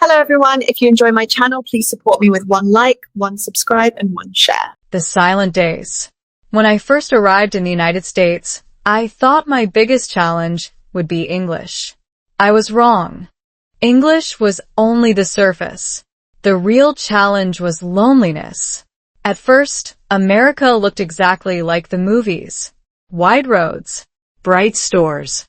Hello everyone, if you enjoy my channel, please support me with one like, one subscribe, and one share. The silent days. When I first arrived in the United States, I thought my biggest challenge would be English. I was wrong. English was only the surface. The real challenge was loneliness. At first, America looked exactly like the movies. Wide roads, bright stores,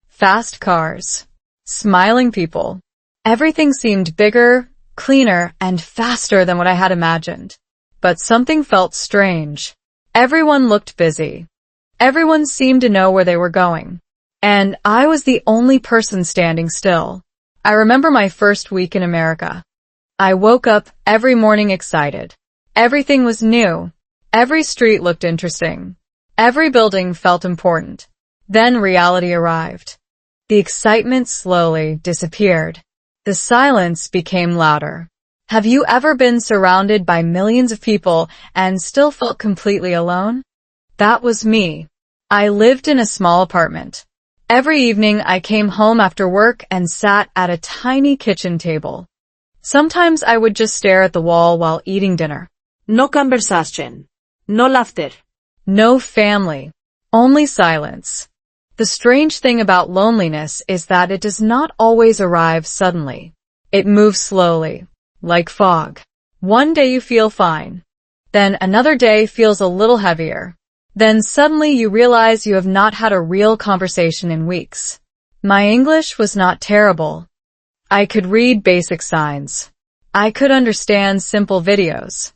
fast cars, smiling people. Everything seemed bigger, cleaner, and faster than what I had imagined. But something felt strange. Everyone looked busy. Everyone seemed to know where they were going. And I was the only person standing still. I remember my first week in America. I woke up every morning excited. Everything was new. Every street looked interesting. Every building felt important. Then reality arrived. The excitement slowly disappeared. The silence became louder. Have you ever been surrounded by millions of people and still felt completely alone? That was me. I lived in a small apartment. Every evening I came home after work and sat at a tiny kitchen table. Sometimes I would just stare at the wall while eating dinner. No conversation. No laughter. No family. Only silence. The strange thing about loneliness is that it does not always arrive suddenly. It moves slowly, like fog. One day you feel fine. Then another day feels a little heavier. Then suddenly you realize you have not had a real conversation in weeks. My English was not terrible. I could read basic signs. I could understand simple videos.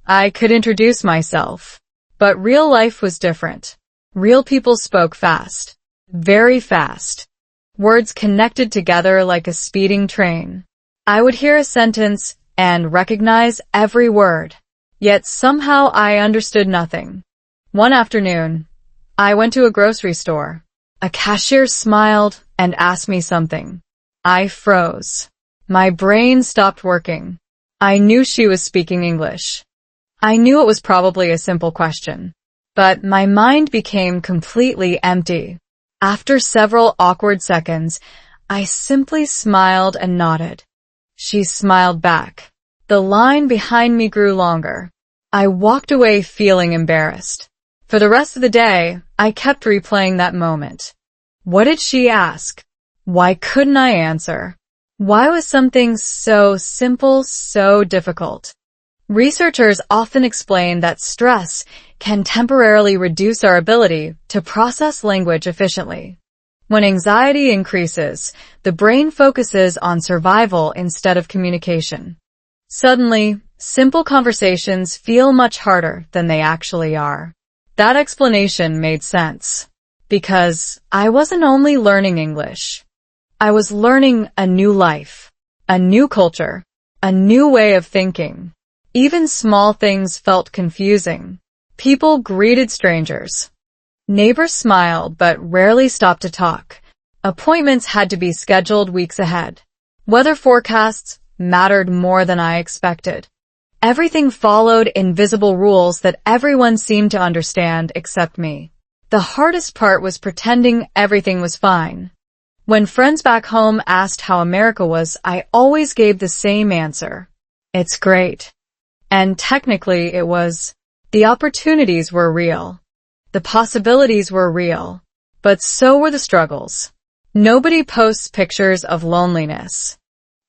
I could introduce myself. But real life was different. Real people spoke fast. Very fast. Words connected together like a speeding train. I would hear a sentence and recognize every word. Yet somehow I understood nothing. One afternoon, I went to a grocery store. A cashier smiled and asked me something. I froze. My brain stopped working. I knew she was speaking English. I knew it was probably a simple question. But my mind became completely empty. After several awkward seconds, I simply smiled and nodded. She smiled back. The line behind me grew longer. I walked away feeling embarrassed. For the rest of the day, I kept replaying that moment. What did she ask? Why couldn't I answer? Why was something so simple so difficult? Researchers often explain that stress can temporarily reduce our ability to process language efficiently. When anxiety increases, the brain focuses on survival instead of communication. Suddenly, simple conversations feel much harder than they actually are. That explanation made sense. Because I wasn't only learning English. I was learning a new life, a new culture, a new way of thinking. Even small things felt confusing. People greeted strangers. Neighbors smiled but rarely stopped to talk. Appointments had to be scheduled weeks ahead. Weather forecasts mattered more than I expected. Everything followed invisible rules that everyone seemed to understand except me. The hardest part was pretending everything was fine. When friends back home asked how America was, I always gave the same answer. It's great. And technically it was. The opportunities were real. The possibilities were real. But so were the struggles. Nobody posts pictures of loneliness.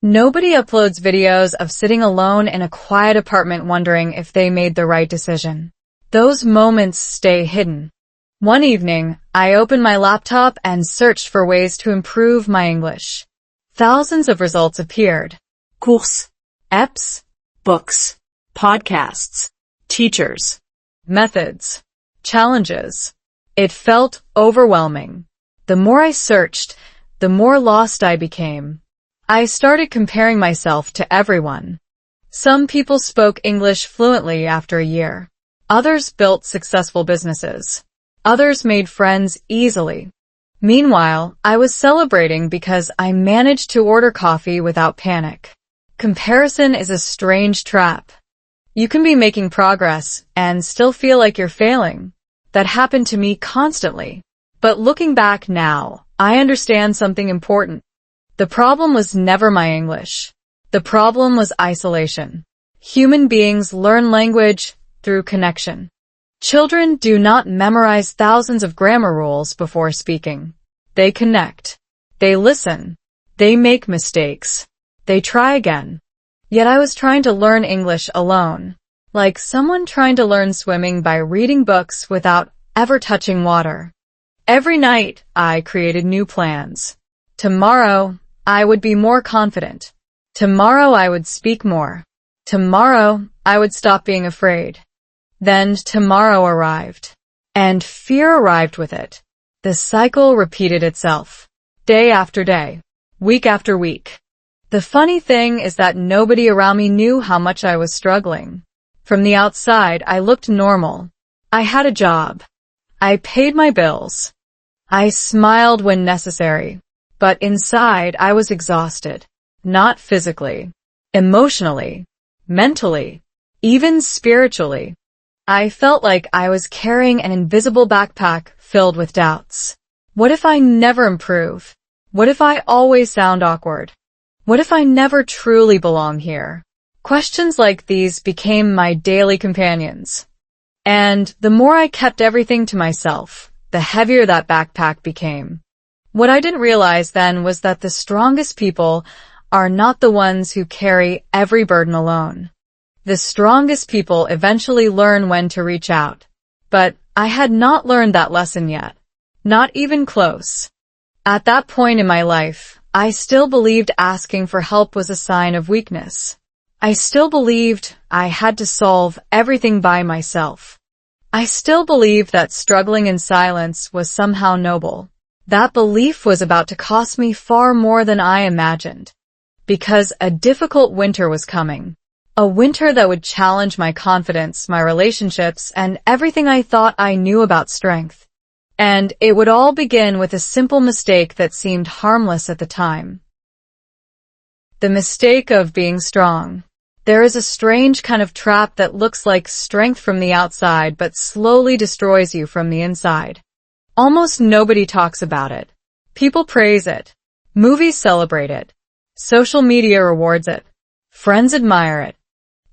Nobody uploads videos of sitting alone in a quiet apartment wondering if they made the right decision. Those moments stay hidden. One evening, I opened my laptop and searched for ways to improve my English. Thousands of results appeared. Courses, Apps, books, podcasts, teachers, methods, challenges. It felt overwhelming. The more I searched, the more lost I became. I started comparing myself to everyone. Some people spoke English fluently after a year. Others built successful businesses. Others made friends easily. Meanwhile, I was celebrating because I managed to order coffee without panic. Comparison is a strange trap. You can be making progress and still feel like you're failing. That happened to me constantly. But looking back now, I understand something important. The problem was never my English. The problem was isolation. Human beings learn language through connection. Children do not memorize thousands of grammar rules before speaking. They connect. They listen. They make mistakes. They try again. Yet I was trying to learn English alone, like someone trying to learn swimming by reading books without ever touching water. Every night, I created new plans. Tomorrow, I would be more confident. Tomorrow, I would speak more. Tomorrow, I would stop being afraid. Then tomorrow arrived, and fear arrived with it. The cycle repeated itself, day after day, week after week. The funny thing is that nobody around me knew how much I was struggling. From the outside, I looked normal. I had a job. I paid my bills. I smiled when necessary. But inside, I was exhausted. Not physically, emotionally, mentally, even spiritually. I felt like I was carrying an invisible backpack filled with doubts. What if I never improve? What if I always sound awkward? What if I never truly belong here? Questions like these became my daily companions. And the more I kept everything to myself, the heavier that backpack became. What I didn't realize then was that the strongest people are not the ones who carry every burden alone. The strongest people eventually learn when to reach out. But I had not learned that lesson yet. Not even close. At that point in my life, I still believed asking for help was a sign of weakness. I still believed I had to solve everything by myself. I still believed that struggling in silence was somehow noble. That belief was about to cost me far more than I imagined. Because a difficult winter was coming. A winter that would challenge my confidence, my relationships, and everything I thought I knew about strength. And it would all begin with a simple mistake that seemed harmless at the time. The mistake of being strong. There is a strange kind of trap that looks like strength from the outside but slowly destroys you from the inside. Almost nobody talks about it. People praise it. Movies celebrate it. Social media rewards it. Friends admire it.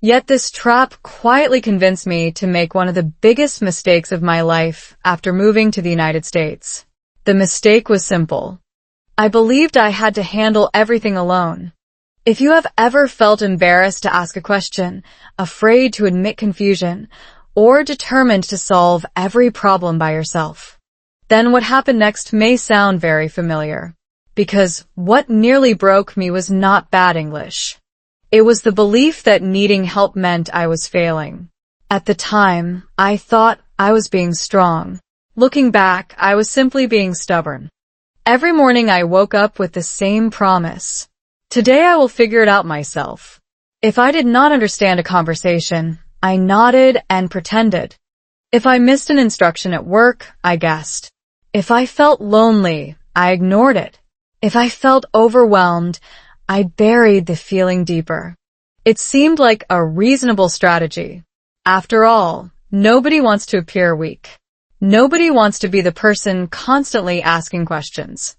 Yet this trap quietly convinced me to make one of the biggest mistakes of my life after moving to the United States. The mistake was simple. I believed I had to handle everything alone. If you have ever felt embarrassed to ask a question, afraid to admit confusion, or determined to solve every problem by yourself, then what happened next may sound very familiar. Because what nearly broke me was not bad English. It was the belief that needing help meant I was failing. At the time, I thought I was being strong. Looking back, I was simply being stubborn. Every morning I woke up with the same promise. Today I will figure it out myself. If I did not understand a conversation, I nodded and pretended. If I missed an instruction at work, I guessed. If I felt lonely, I ignored it. If I felt overwhelmed, I buried the feeling deeper. It seemed like a reasonable strategy. After all, nobody wants to appear weak. Nobody wants to be the person constantly asking questions.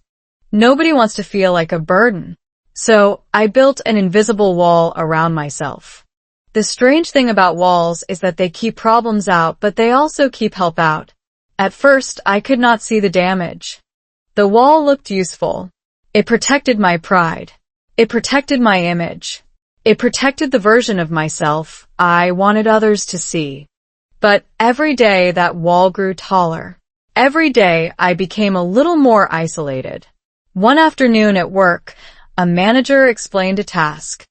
Nobody wants to feel like a burden. So I built an invisible wall around myself. The strange thing about walls is that they keep problems out, but they also keep help out. At first, I could not see the damage. The wall looked useful. It protected my pride. It protected my image. It protected the version of myself I wanted others to see. But every day that wall grew taller. Every day I became a little more isolated. One afternoon at work, a manager explained a task.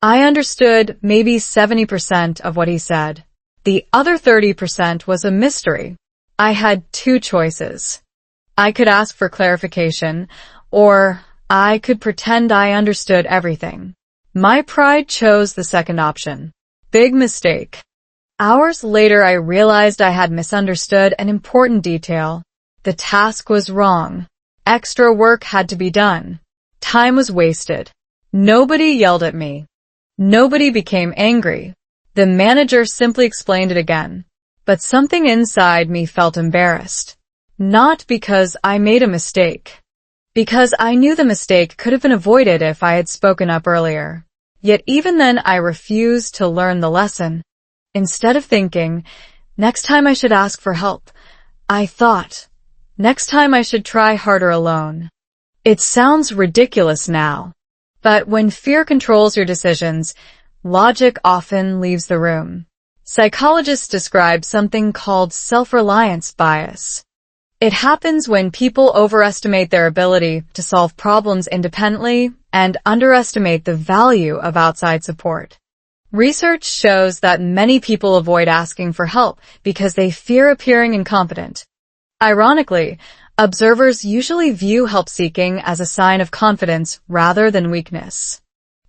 I understood maybe 70% of what he said. The other 30% was a mystery. I had two choices. I could ask for clarification, or I could pretend I understood everything. My pride chose the second option. Big mistake. Hours later, I realized I had misunderstood an important detail. The task was wrong. Extra work had to be done. Time was wasted. Nobody yelled at me. Nobody became angry. The manager simply explained it again. But something inside me felt embarrassed. Not because I made a mistake. Because I knew the mistake could have been avoided if I had spoken up earlier. Yet even then I refused to learn the lesson. Instead of thinking, next time I should ask for help, I thought, next time I should try harder alone. It sounds ridiculous now, but when fear controls your decisions, logic often leaves the room. Psychologists describe something called self-reliance bias. It happens when people overestimate their ability to solve problems independently and underestimate the value of outside support. Research shows that many people avoid asking for help because they fear appearing incompetent. Ironically, observers usually view help-seeking as a sign of confidence rather than weakness.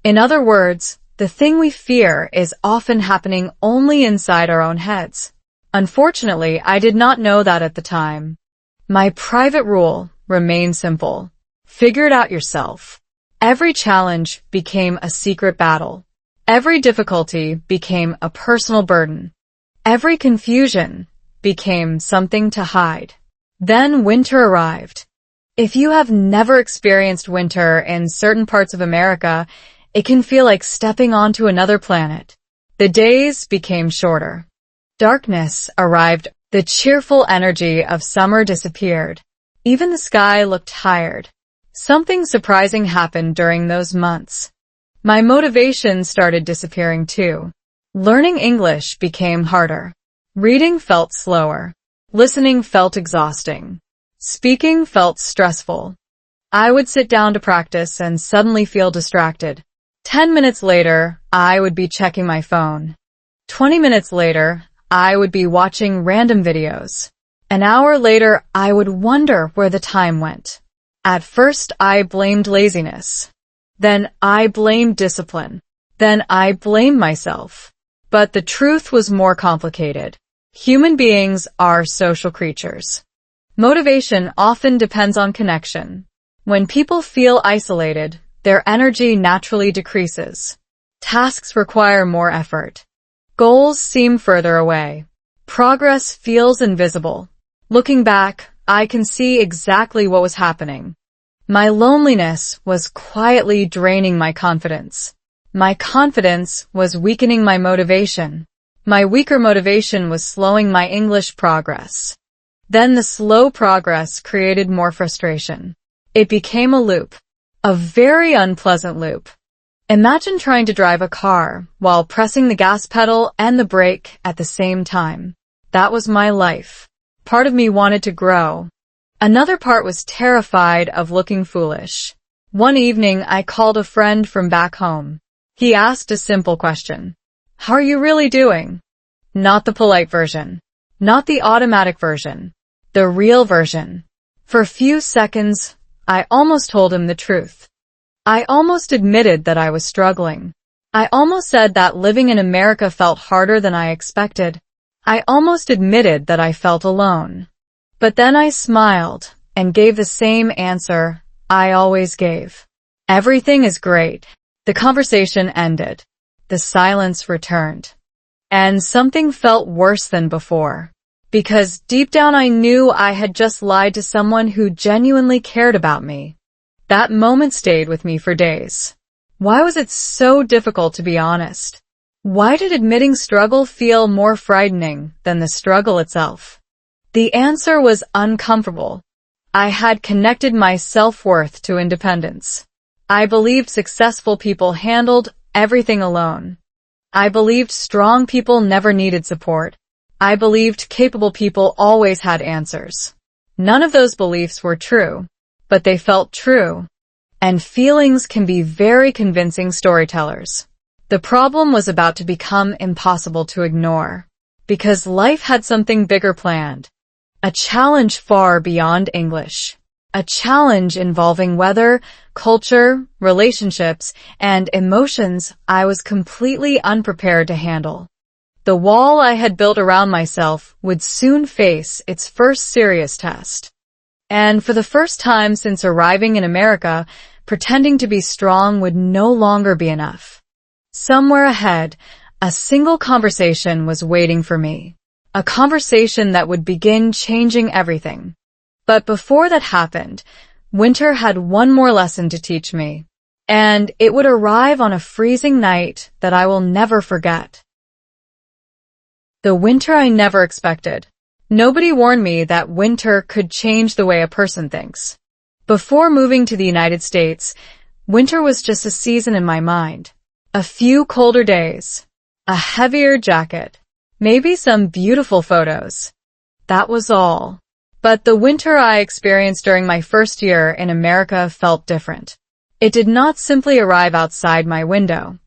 In other words, the thing we fear is often happening only inside our own heads. Unfortunately, I did not know that at the time. My private rule remained simple. Figure it out yourself. Every challenge became a secret battle. Every difficulty became a personal burden. Every confusion became something to hide. Then winter arrived. If you have never experienced winter in certain parts of America, it can feel like stepping onto another planet. The days became shorter. Darkness arrived. The cheerful energy of summer disappeared. Even the sky looked tired. Something surprising happened during those months. My motivation started disappearing too. Learning English became harder. Reading felt slower. Listening felt exhausting. Speaking felt stressful. I would sit down to practice and suddenly feel distracted. 10 minutes later, I would be checking my phone. 20 minutes later, I would be watching random videos. An hour later, I would wonder where the time went. At first, I blamed laziness. Then I blamed discipline. Then I blamed myself. But the truth was more complicated. Human beings are social creatures. Motivation often depends on connection. When people feel isolated, their energy naturally decreases. Tasks require more effort. Goals seem further away. Progress feels invisible. Looking back, I can see exactly what was happening. My loneliness was quietly draining my confidence. My confidence was weakening my motivation. My weaker motivation was slowing my English progress. Then the slow progress created more frustration. It became a loop. A very unpleasant loop. Imagine trying to drive a car while pressing the gas pedal and the brake at the same time. That was my life. Part of me wanted to grow. Another part was terrified of looking foolish. One evening, I called a friend from back home. He asked a simple question. How are you really doing? Not the polite version. Not the automatic version. The real version. For a few seconds, I almost told him the truth. I almost admitted that I was struggling. I almost said that living in America felt harder than I expected. I almost admitted that I felt alone. But then I smiled and gave the same answer I always gave. Everything is great. The conversation ended. The silence returned. And something felt worse than before. Because deep down I knew I had just lied to someone who genuinely cared about me. That moment stayed with me for days. Why was it so difficult to be honest? Why did admitting struggle feel more frightening than the struggle itself? The answer was uncomfortable. I had connected my self-worth to independence. I believed successful people handled everything alone. I believed strong people never needed support. I believed capable people always had answers. None of those beliefs were true. But they felt true. And feelings can be very convincing storytellers. The problem was about to become impossible to ignore. Because life had something bigger planned. A challenge far beyond English. A challenge involving weather, culture, relationships, and emotions I was completely unprepared to handle. The wall I had built around myself would soon face its first serious test. And for the first time since arriving in America, pretending to be strong would no longer be enough. Somewhere ahead, a single conversation was waiting for me. A conversation that would begin changing everything. But before that happened, winter had one more lesson to teach me. And it would arrive on a freezing night that I will never forget. The winter I never expected. Nobody warned me that winter could change the way a person thinks. Before moving to the United States, winter was just a season in my mind. A few colder days, a heavier jacket, maybe some beautiful photos. That was all. But the winter I experienced during my first year in America felt different. It did not simply arrive outside my window.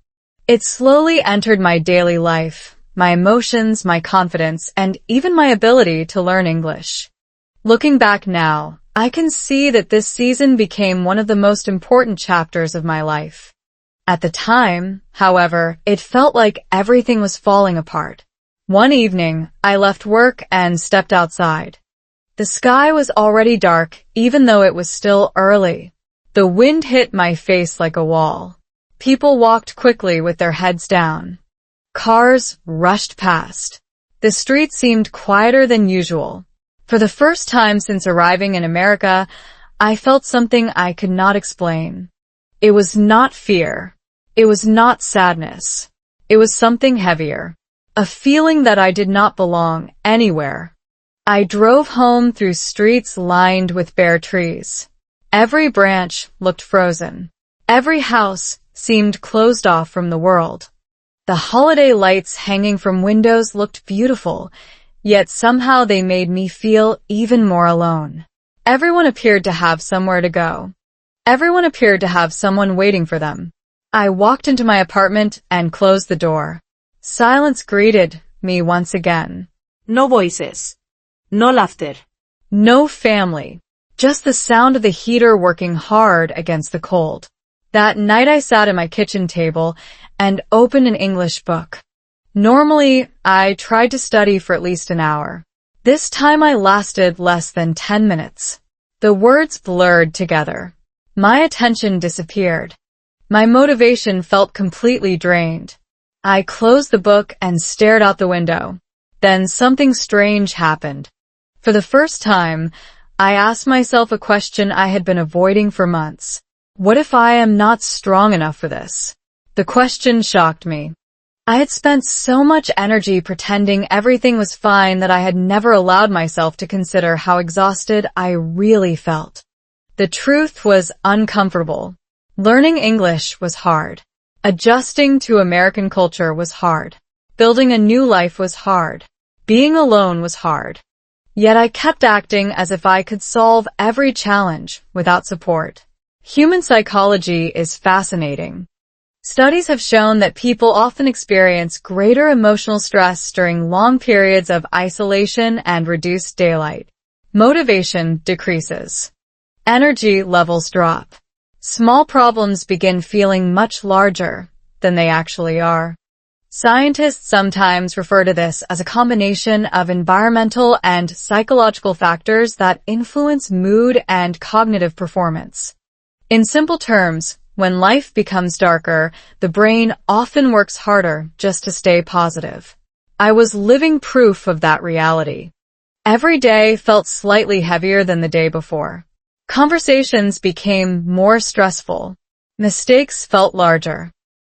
It slowly entered my daily life, my emotions, my confidence, and even my ability to learn English. Looking back now, I can see that this season became one of the most important chapters of my life. At the time, however, it felt like everything was falling apart. One evening, I left work and stepped outside. The sky was already dark, even though it was still early. The wind hit my face like a wall. People walked quickly with their heads down. Cars rushed past. The street seemed quieter than usual. For the first time since arriving in America, I felt something I could not explain. It was not fear. It was not sadness. It was something heavier. A feeling that I did not belong anywhere. I drove home through streets lined with bare trees. Every branch looked frozen. Every house seemed closed off from the world. The holiday lights hanging from windows looked beautiful, yet somehow they made me feel even more alone. Everyone appeared to have somewhere to go. Everyone appeared to have someone waiting for them. I walked into my apartment and closed the door. Silence greeted me once again. No voices. No laughter. No family. Just the sound of the heater working hard against the cold. That night I sat at my kitchen table and opened an English book. Normally, I tried to study for at least an hour. This time I lasted less than 10 minutes. The words blurred together. My attention disappeared. My motivation felt completely drained. I closed the book and stared out the window. Then something strange happened. For the first time, I asked myself a question I had been avoiding for months. What if I am not strong enough for this? The question shocked me. I had spent so much energy pretending everything was fine that I had never allowed myself to consider how exhausted I really felt. The truth was uncomfortable. Learning English was hard. Adjusting to American culture was hard. Building a new life was hard. Being alone was hard. Yet I kept acting as if I could solve every challenge without support. Human psychology is fascinating. Studies have shown that people often experience greater emotional stress during long periods of isolation and reduced daylight. Motivation decreases. Energy levels drop. Small problems begin feeling much larger than they actually are. Scientists sometimes refer to this as a combination of environmental and psychological factors that influence mood and cognitive performance. In simple terms, when life becomes darker, the brain often works harder just to stay positive. I was living proof of that reality. Every day felt slightly heavier than the day before. Conversations became more stressful. Mistakes felt larger.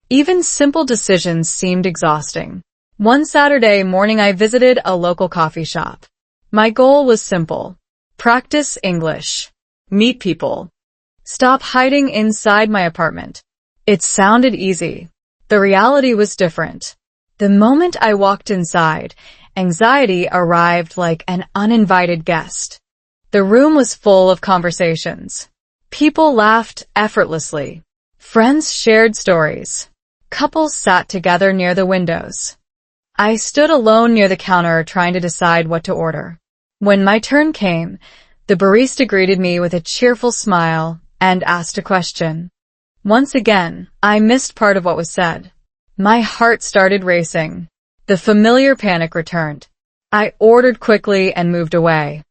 Even simple decisions seemed exhausting. One Saturday morning I visited a local coffee shop. My goal was simple. Practice English. Meet people. Stop hiding inside my apartment. It sounded easy. The reality was different. The moment I walked inside, anxiety arrived like an uninvited guest. The room was full of conversations. People laughed effortlessly. Friends shared stories. Couples sat together near the windows. I stood alone near the counter trying to decide what to order. When my turn came, the barista greeted me with a cheerful smile and asked a question. Once again, I missed part of what was said. My heart started racing. The familiar panic returned. I ordered quickly and moved away.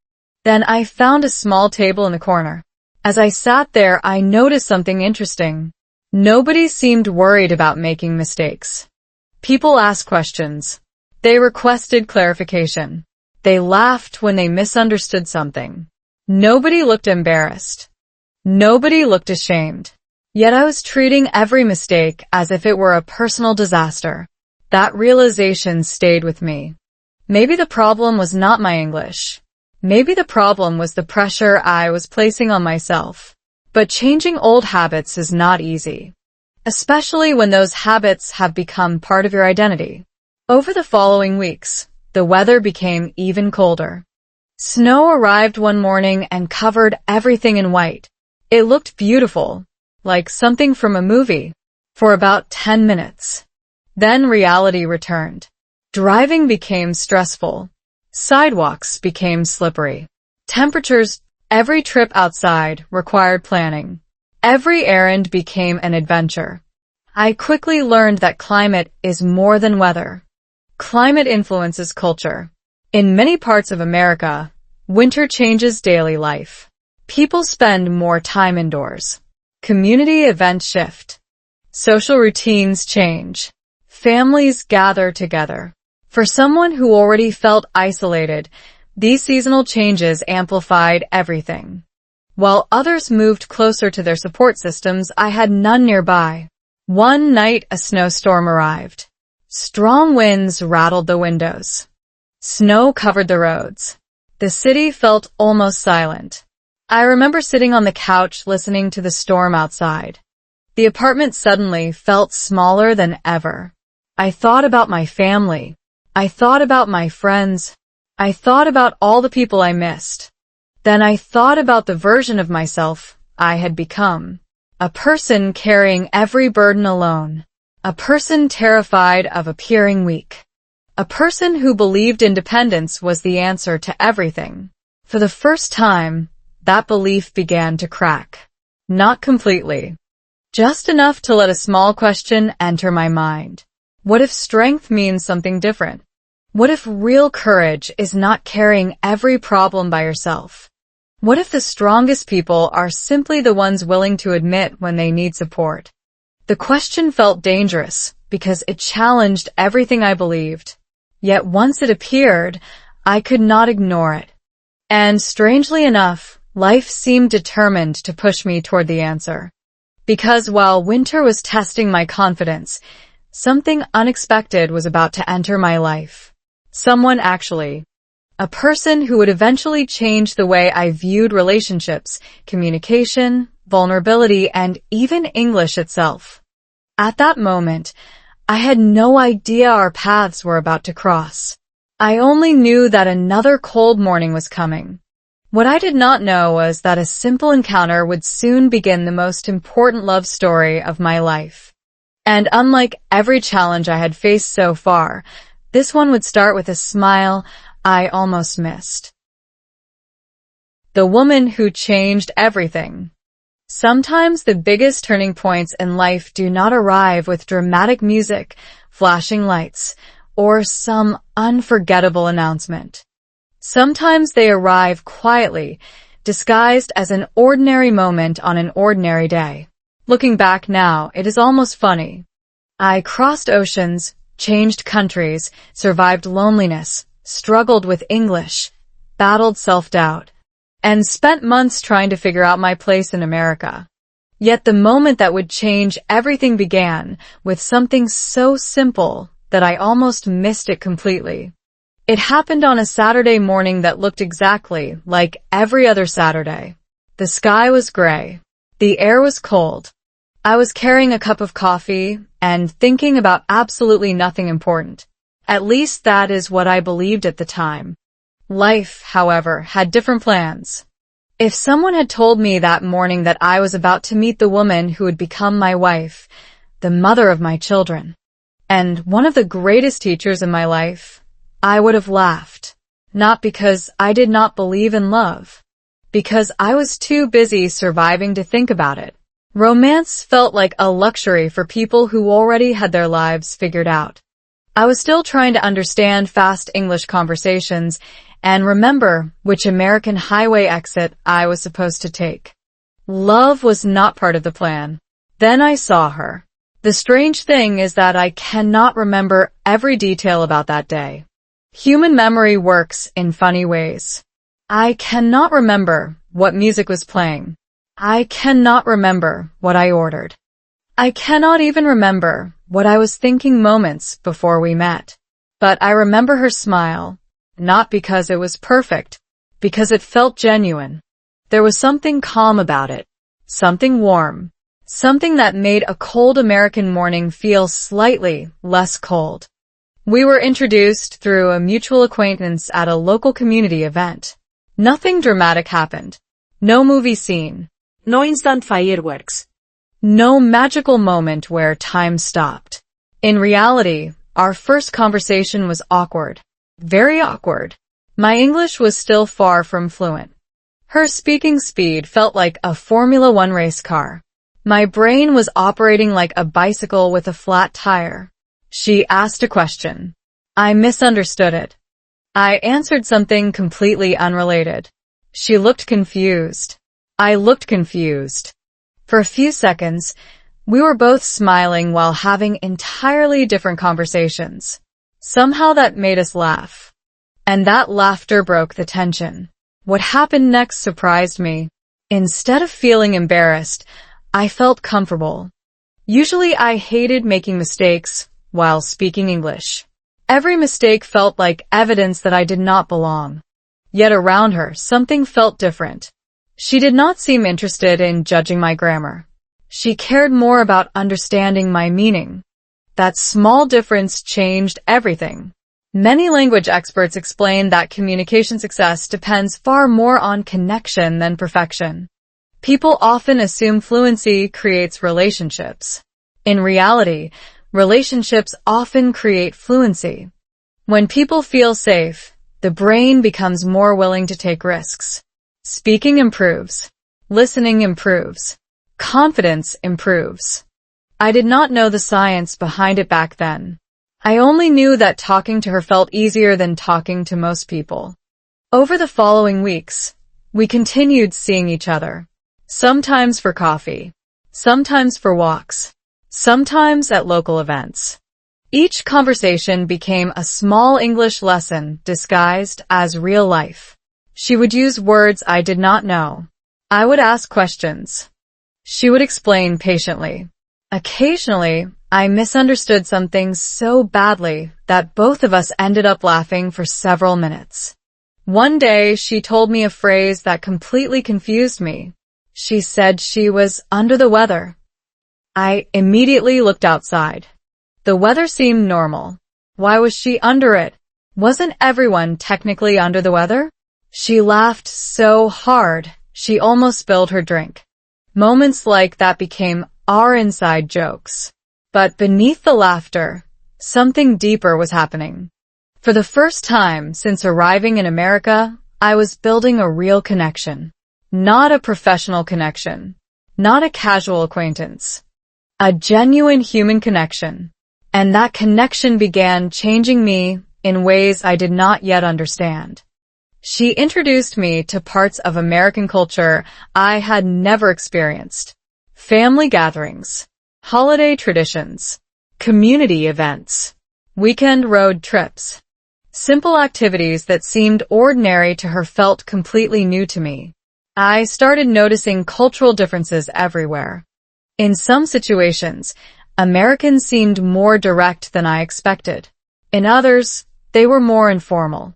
Then I found a small table in the corner. As I sat there, I noticed something interesting. Nobody seemed worried about making mistakes. People asked questions. They requested clarification. They laughed when they misunderstood something. Nobody looked embarrassed. Nobody looked ashamed. Yet I was treating every mistake as if it were a personal disaster. That realization stayed with me. Maybe the problem was not my English. Maybe the problem was the pressure I was placing on myself. But changing old habits is not easy, especially when those habits have become part of your identity. Over the following weeks, the weather became even colder. Snow arrived one morning and covered everything in white. It looked beautiful, like something from a movie, for about 10 minutes. Then reality returned. Driving became stressful. Sidewalks became slippery. Every trip outside required planning. Every errand became an adventure. I quickly learned that climate is more than weather. Climate influences culture. In many parts of America, winter changes daily life. People spend more time indoors. Community events shift. Social routines change. Families gather together. For someone who already felt isolated, these seasonal changes amplified everything. While others moved closer to their support systems, I had none nearby. One night, a snowstorm arrived. Strong winds rattled the windows. Snow covered the roads. The city felt almost silent. I remember sitting on the couch listening to the storm outside. The apartment suddenly felt smaller than ever. I thought about my family. I thought about my friends. I thought about all the people I missed. Then I thought about the version of myself I had become. A person carrying every burden alone. A person terrified of appearing weak. A person who believed independence was the answer to everything. For the first time, that belief began to crack. Not completely. Just enough to let a small question enter my mind. What if strength means something different? What if real courage is not carrying every problem by yourself? What if the strongest people are simply the ones willing to admit when they need support? The question felt dangerous because it challenged everything I believed. Yet once it appeared, I could not ignore it. And strangely enough, life seemed determined to push me toward the answer. Because while winter was testing my confidence, something unexpected was about to enter my life. Someone actually. A person who would eventually change the way I viewed relationships, communication, vulnerability, and even English itself. At that moment, I had no idea our paths were about to cross. I only knew that another cold morning was coming. What I did not know was that a simple encounter would soon begin the most important love story of my life. And unlike every challenge I had faced so far, this one would start with a smile I almost missed. The woman who changed everything. Sometimes the biggest turning points in life do not arrive with dramatic music, flashing lights, or some unforgettable announcement. Sometimes they arrive quietly, disguised as an ordinary moment on an ordinary day. Looking back now, it is almost funny. I crossed oceans, changed countries, survived loneliness, struggled with English, battled self-doubt, and spent months trying to figure out my place in America. Yet the moment that would change everything began with something so simple that I almost missed it completely. It happened on a Saturday morning that looked exactly like every other Saturday. The sky was gray. The air was cold. I was carrying a cup of coffee and thinking about absolutely nothing important. At least that is what I believed at the time. Life, however, had different plans. If someone had told me that morning that I was about to meet the woman who would become my wife, the mother of my children, and one of the greatest teachers in my life, I would have laughed. Not because I did not believe in love, because I was too busy surviving to think about it. Romance felt like a luxury for people who already had their lives figured out. I was still trying to understand fast English conversations and remember which American highway exit I was supposed to take. Love was not part of the plan. Then I saw her. The strange thing is that I cannot remember every detail about that day. Human memory works in funny ways. I cannot remember what music was playing. I cannot remember what I ordered. I cannot even remember what I was thinking moments before we met. But I remember her smile, not because it was perfect, because it felt genuine. There was something calm about it, something warm, something that made a cold American morning feel slightly less cold. We were introduced through a mutual acquaintance at a local community event. Nothing dramatic happened. No movie scene. No instant fireworks. No magical moment where time stopped. In reality, our first conversation was awkward. Very awkward. My English was still far from fluent. Her speaking speed felt like a Formula One race car. My brain was operating like a bicycle with a flat tire. She asked a question. I misunderstood it. I answered something completely unrelated. She looked confused. I looked confused. For a few seconds, we were both smiling while having entirely different conversations. Somehow that made us laugh. And that laughter broke the tension. What happened next surprised me. Instead of feeling embarrassed, I felt comfortable. Usually I hated making mistakes while speaking English. Every mistake felt like evidence that I did not belong. Yet around her, something felt different. She did not seem interested in judging my grammar. She cared more about understanding my meaning. That small difference changed everything. Many language experts explain that communication success depends far more on connection than perfection. People often assume fluency creates relationships. In reality, relationships often create fluency. When people feel safe, the brain becomes more willing to take risks. Speaking improves. Listening improves. Confidence improves. I did not know the science behind it back then. I only knew that talking to her felt easier than talking to most people. Over the following weeks, we continued seeing each other. Sometimes for coffee. Sometimes for walks. Sometimes at local events. Each conversation became a small English lesson disguised as real life. She would use words I did not know. I would ask questions. She would explain patiently. Occasionally, I misunderstood something so badly that both of us ended up laughing for several minutes. One day, she told me a phrase that completely confused me. She said she was under the weather. I immediately looked outside. The weather seemed normal. Why was she under it? Wasn't everyone technically under the weather? She laughed so hard, she almost spilled her drink. Moments like that became our inside jokes. But beneath the laughter, something deeper was happening. For the first time since arriving in America, I was building a real connection. Not a professional connection. Not a casual acquaintance. A genuine human connection. And that connection began changing me in ways I did not yet understand. She introduced me to parts of American culture I had never experienced. Family gatherings, holiday traditions, community events, weekend road trips. Simple activities that seemed ordinary to her felt completely new to me. I started noticing cultural differences everywhere. In some situations, Americans seemed more direct than I expected. In others, they were more informal.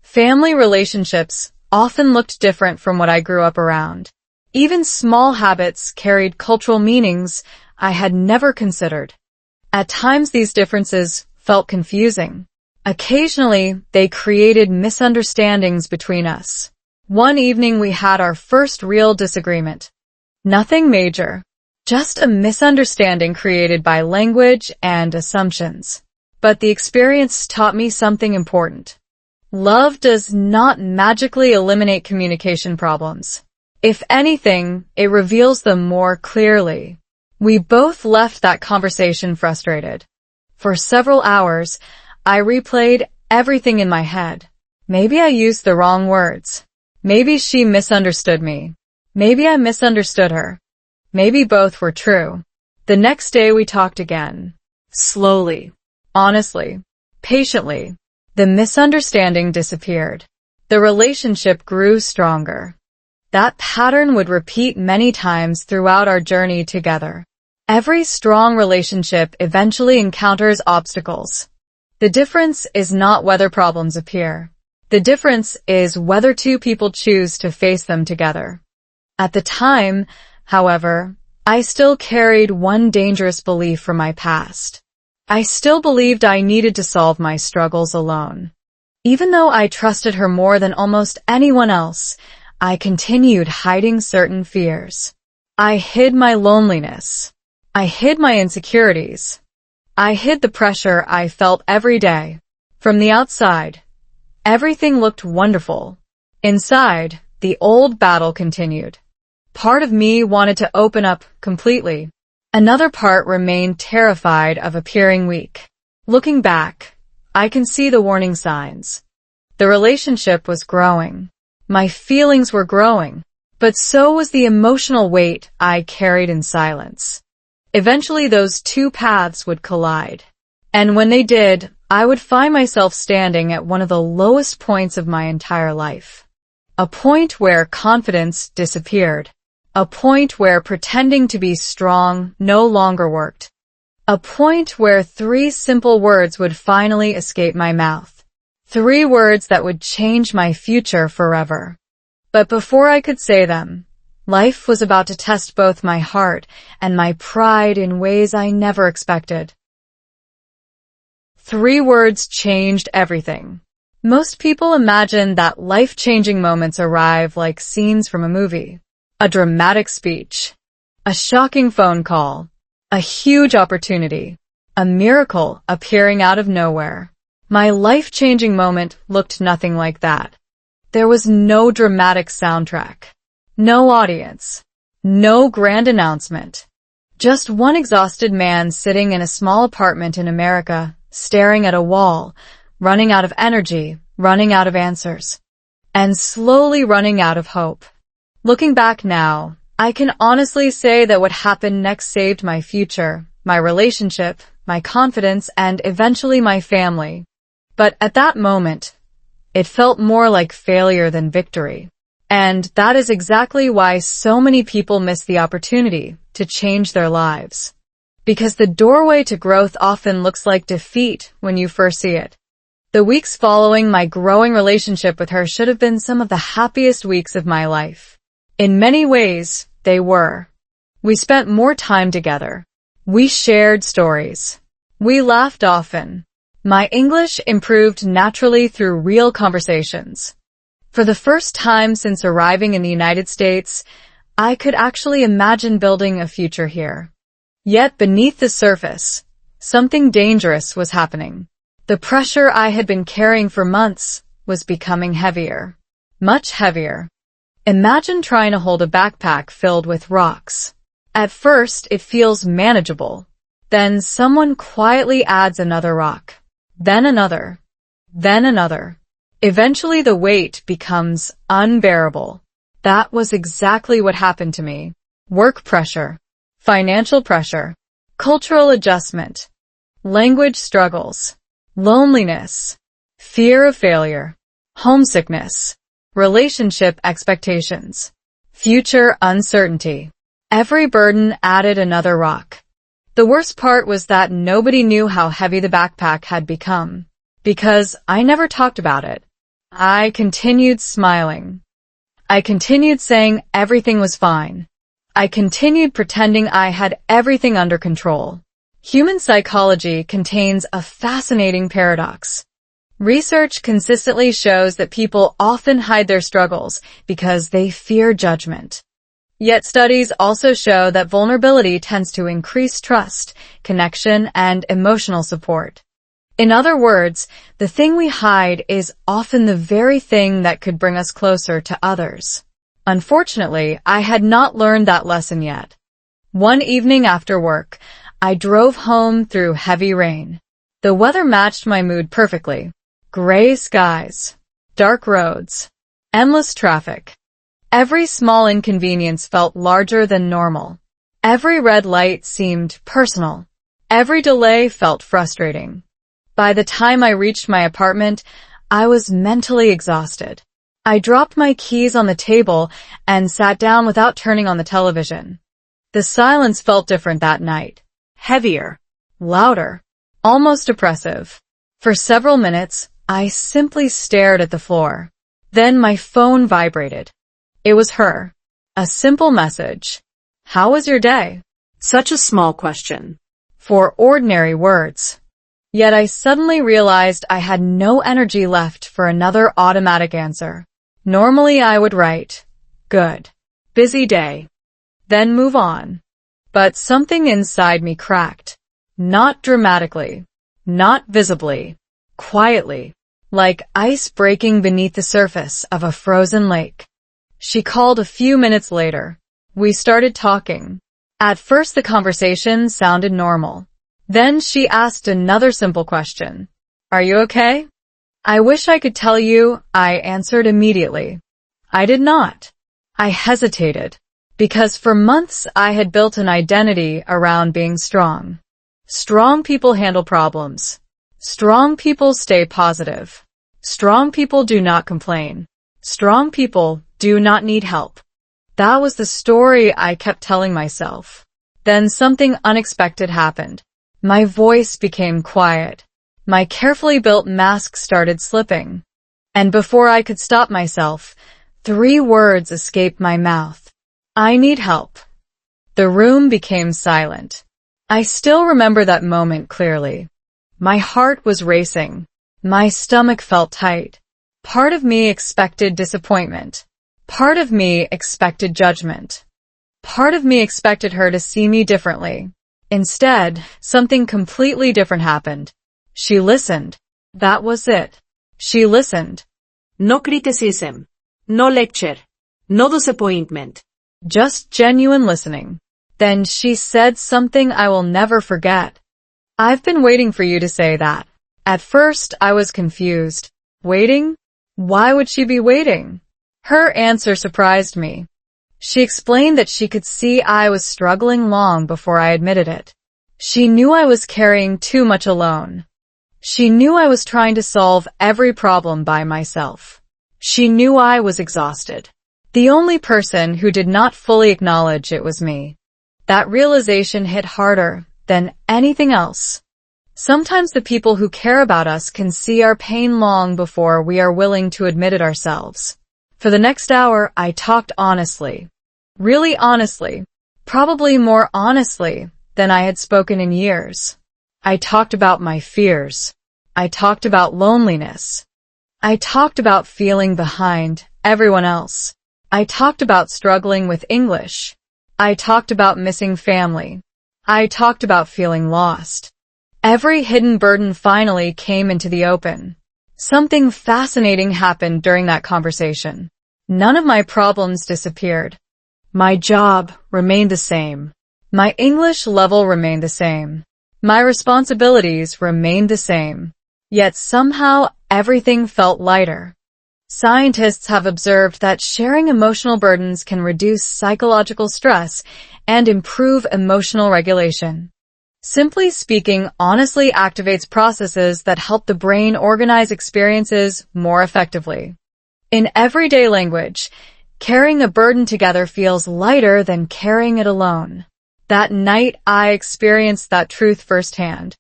Family relationships often looked different from what I grew up around. Even small habits carried cultural meanings I had never considered. At times these differences felt confusing. Occasionally, they created misunderstandings between us. One evening we had our first real disagreement. Nothing major. Just a misunderstanding created by language and assumptions. But the experience taught me something important. Love does not magically eliminate communication problems. If anything, it reveals them more clearly. We both left that conversation frustrated. For several hours, I replayed everything in my head. Maybe I used the wrong words. Maybe she misunderstood me. Maybe I misunderstood her. Maybe both were true. The next day we talked again. Slowly. Honestly. Patiently. The misunderstanding disappeared. The relationship grew stronger. That pattern would repeat many times throughout our journey together. Every strong relationship eventually encounters obstacles. The difference is not whether problems appear. The difference is whether two people choose to face them together. At the time, however, I still carried one dangerous belief from my past. I still believed I needed to solve my struggles alone. Even though I trusted her more than almost anyone else, I continued hiding certain fears. I hid my loneliness. I hid my insecurities. I hid the pressure I felt every day. From the outside, everything looked wonderful. Inside, the old battle continued. Part of me wanted to open up completely. Another part remained terrified of appearing weak. Looking back, I can see the warning signs. The relationship was growing. My feelings were growing, but so was the emotional weight I carried in silence. Eventually, those two paths would collide. And when they did, I would find myself standing at one of the lowest points of my entire life. A point where confidence disappeared. A point where pretending to be strong no longer worked. A point where 3 simple words would finally escape my mouth. 3 words that would change my future forever. But before I could say them, life was about to test both my heart and my pride in ways I never expected. 3 words changed everything. Most people imagine that life-changing moments arrive like scenes from a movie. A dramatic speech, a shocking phone call, a huge opportunity, a miracle appearing out of nowhere. My life-changing moment looked nothing like that. There was no dramatic soundtrack, no audience, no grand announcement. Just one exhausted man sitting in a small apartment in America, staring at a wall, running out of energy, running out of answers, and slowly running out of hope. Looking back now, I can honestly say that what happened next saved my future, my relationship, my confidence, and eventually my family. But at that moment, it felt more like failure than victory. And that is exactly why so many people miss the opportunity to change their lives. Because the doorway to growth often looks like defeat when you first see it. The weeks following my growing relationship with her should have been some of the happiest weeks of my life. In many ways, they were. We spent more time together. We shared stories. We laughed often. My English improved naturally through real conversations. For the first time since arriving in the United States, I could actually imagine building a future here. Yet beneath the surface, something dangerous was happening. The pressure I had been carrying for months was becoming heavier. Much heavier. Imagine trying to hold a backpack filled with rocks. At first, it feels manageable. Then someone quietly adds another rock. Then another. Then another. Eventually, the weight becomes unbearable. That was exactly what happened to me. Work pressure. Financial pressure. Cultural adjustment. Language struggles. Loneliness. Fear of failure. Homesickness. Relationship expectations. Future uncertainty. Every burden added another rock. The worst part was that nobody knew how heavy the backpack had become. Because I never talked about it. I continued smiling. I continued saying everything was fine. I continued pretending I had everything under control. Human psychology contains a fascinating paradox. Research consistently shows that people often hide their struggles because they fear judgment. Yet studies also show that vulnerability tends to increase trust, connection, and emotional support. In other words, the thing we hide is often the very thing that could bring us closer to others. Unfortunately, I had not learned that lesson yet. One evening after work, I drove home through heavy rain. The weather matched my mood perfectly. Gray skies, dark roads, endless traffic. Every small inconvenience felt larger than normal. Every red light seemed personal. Every delay felt frustrating. By the time I reached my apartment, I was mentally exhausted. I dropped my keys on the table and sat down without turning on the television. The silence felt different that night. Heavier. Louder. Almost oppressive. For several minutes, I simply stared at the floor. Then my phone vibrated. It was her. A simple message. How was your day? Such a small question. For ordinary words. Yet I suddenly realized I had no energy left for another automatic answer. Normally I would write, "Good. Busy day." Then move on. But something inside me cracked. Not dramatically. Not visibly. Quietly. Like ice breaking beneath the surface of a frozen lake. She called a few minutes later. We started talking. At first the conversation sounded normal. Then she asked another simple question. Are you okay? I wish I could tell you, I answered immediately. I did not. I hesitated. Because for months I had built an identity around being strong. Strong people handle problems. Strong people stay positive. Strong people do not complain. Strong people do not need help. That was the story I kept telling myself. Then something unexpected happened. My voice became quiet. My carefully built mask started slipping. And before I could stop myself, 3 words escaped my mouth. I need help. The room became silent. I still remember that moment clearly. My heart was racing. My stomach felt tight. Part of me expected disappointment. Part of me expected judgment. Part of me expected her to see me differently. Instead, something completely different happened. She listened. That was it. She listened. No criticism. No lecture. No disappointment. Just genuine listening. Then she said something I will never forget. I've been waiting for you to say that. At first, I was confused. Waiting? Why would she be waiting? Her answer surprised me. She explained that she could see I was struggling long before I admitted it. She knew I was carrying too much alone. She knew I was trying to solve every problem by myself. She knew I was exhausted. The only person who did not fully acknowledge it was me. That realization hit harder than anything else. Sometimes the people who care about us can see our pain long before we are willing to admit it ourselves. For the next hour, I talked honestly. Really honestly. Probably more honestly than I had spoken in years. I talked about my fears. I talked about loneliness. I talked about feeling behind everyone else. I talked about struggling with English. I talked about missing family. I talked about feeling lost. Every hidden burden finally came into the open. Something fascinating happened during that conversation. None of my problems disappeared. My job remained the same. My English level remained the same. My responsibilities remained the same. Yet somehow everything felt lighter. Scientists have observed that sharing emotional burdens can reduce psychological stress and improve emotional regulation. Simply speaking, honestly activates processes that help the brain organize experiences more effectively. In everyday language, carrying a burden together feels lighter than carrying it alone. That night, I experienced that truth firsthand.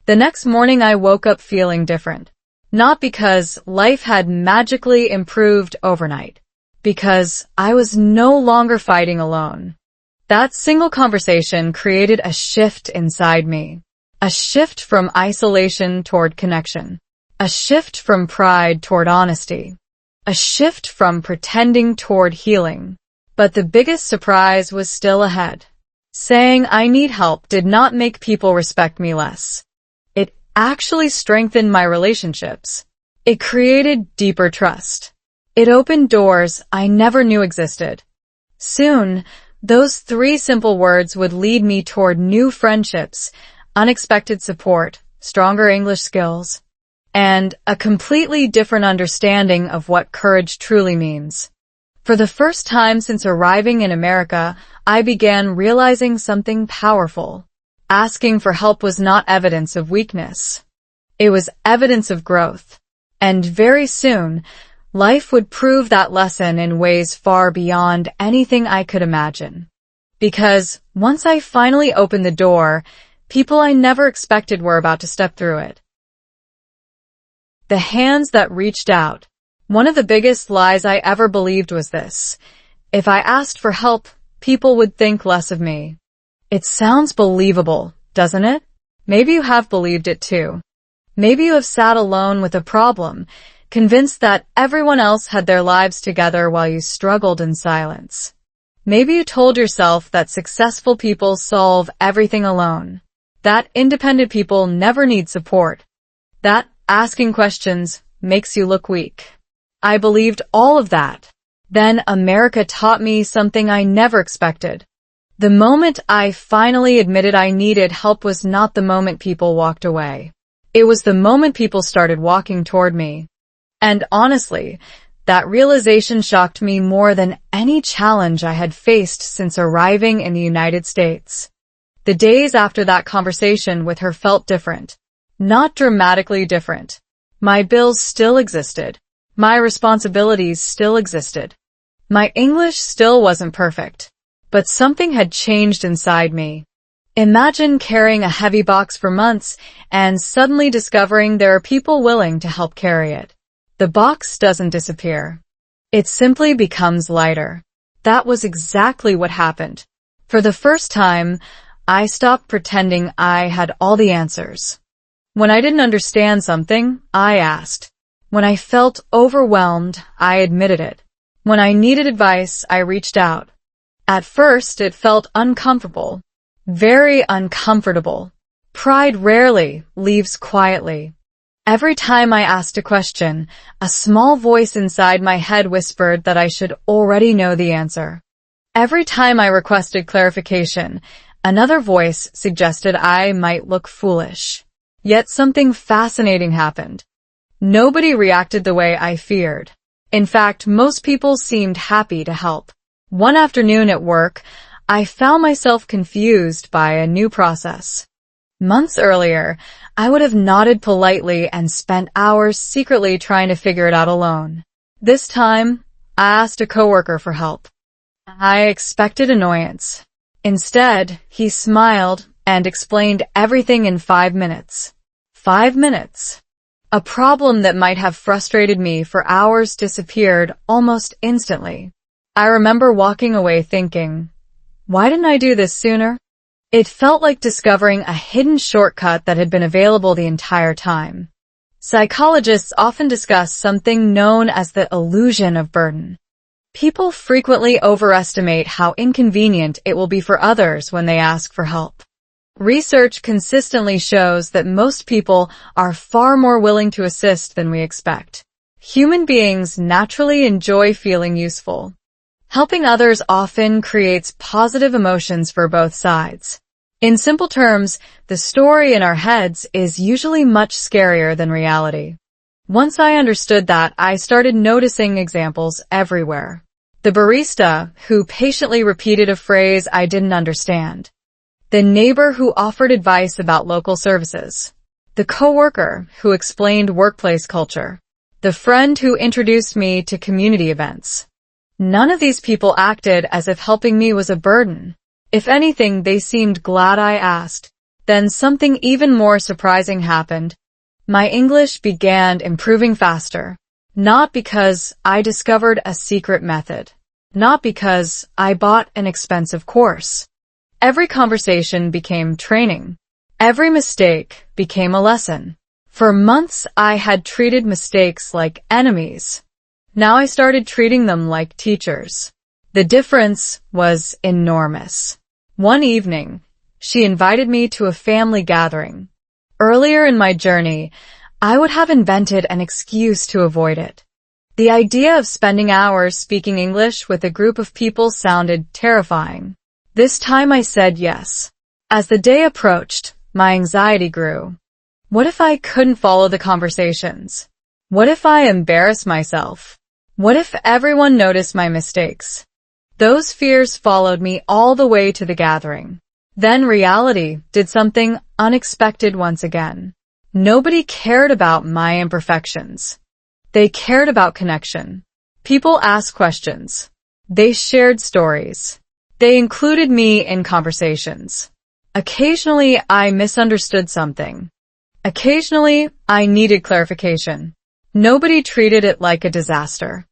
The next morning, I woke up feeling different. Not because life had magically improved overnight, because I was no longer fighting alone. That single conversation created a shift inside me. A shift from isolation toward connection. A shift from pride toward honesty. A shift from pretending toward healing. But the biggest surprise was still ahead. Saying I need help did not make people respect me less. It actually strengthened my relationships. It created deeper trust. It opened doors I never knew existed. Soon, those 3 simple words would lead me toward new friendships, unexpected support, stronger English skills, and a completely different understanding of what courage truly means. For the first time since arriving in America, I began realizing something powerful. Asking for help was not evidence of weakness. It was evidence of growth. And very soon, Life would prove that lesson in ways far beyond anything I could imagine. Because once I finally opened the door, people I never expected were about to step through it. The hands that reached out. One of the biggest lies I ever believed was this: if I asked for help, people would think less of me. It sounds believable, doesn't it? Maybe you have believed it too. Maybe you have sat alone with a problem, convinced that everyone else had their lives together while you struggled in silence. Maybe you told yourself that successful people solve everything alone, that independent people never need support, that asking questions makes you look weak. I believed all of that. Then America taught me something I never expected. The moment I finally admitted I needed help was not the moment people walked away. It was the moment people started walking toward me. And honestly, that realization shocked me more than any challenge I had faced since arriving in the United States. The days after that conversation with her felt different. Not dramatically different. My bills still existed. My responsibilities still existed. My English still wasn't perfect. But something had changed inside me. Imagine carrying a heavy box for months and suddenly discovering there are people willing to help carry it. The box doesn't disappear. It simply becomes lighter. That was exactly what happened. For the first time, I stopped pretending I had all the answers. When I didn't understand something, I asked. When I felt overwhelmed, I admitted it. When I needed advice, I reached out. At first, it felt uncomfortable. Very uncomfortable. Pride rarely leaves quietly. Every time I asked a question, a small voice inside my head whispered that I should already know the answer. Every time I requested clarification, another voice suggested I might look foolish. Yet something fascinating happened. Nobody reacted the way I feared. In fact, most people seemed happy to help. One afternoon at work, I found myself confused by a new process. Months earlier, I would have nodded politely and spent hours secretly trying to figure it out alone. This time, I asked a coworker for help. I expected annoyance. Instead, he smiled and explained everything in 5 minutes. 5 minutes. A problem that might have frustrated me for hours disappeared almost instantly. I remember walking away thinking, why didn't I do this sooner? It felt like discovering a hidden shortcut that had been available the entire time. Psychologists often discuss something known as the illusion of burden. People frequently overestimate how inconvenient it will be for others when they ask for help. Research consistently shows that most people are far more willing to assist than we expect. Human beings naturally enjoy feeling useful. Helping others often creates positive emotions for both sides. In simple terms, the story in our heads is usually much scarier than reality. Once I understood that, I started noticing examples everywhere. The barista who patiently repeated a phrase I didn't understand. The neighbor who offered advice about local services. The coworker who explained workplace culture. The friend who introduced me to community events. None of these people acted as if helping me was a burden. If anything, they seemed glad I asked. Then something even more surprising happened. My English began improving faster. Not because I discovered a secret method. Not because I bought an expensive course. Every conversation became training. Every mistake became a lesson. For months, I had treated mistakes like enemies. Now I started treating them like teachers. The difference was enormous. One evening, she invited me to a family gathering. Earlier in my journey, I would have invented an excuse to avoid it. The idea of spending hours speaking English with a group of people sounded terrifying. This time I said yes. As the day approached, my anxiety grew. What if I couldn't follow the conversations? What if I embarrassed myself? What if everyone noticed my mistakes? Those fears followed me all the way to the gathering. Then reality did something unexpected once again. Nobody cared about my imperfections. They cared about connection. People asked questions. They shared stories. They included me in conversations. Occasionally, I misunderstood something. Occasionally, I needed clarification. Nobody treated it like a disaster.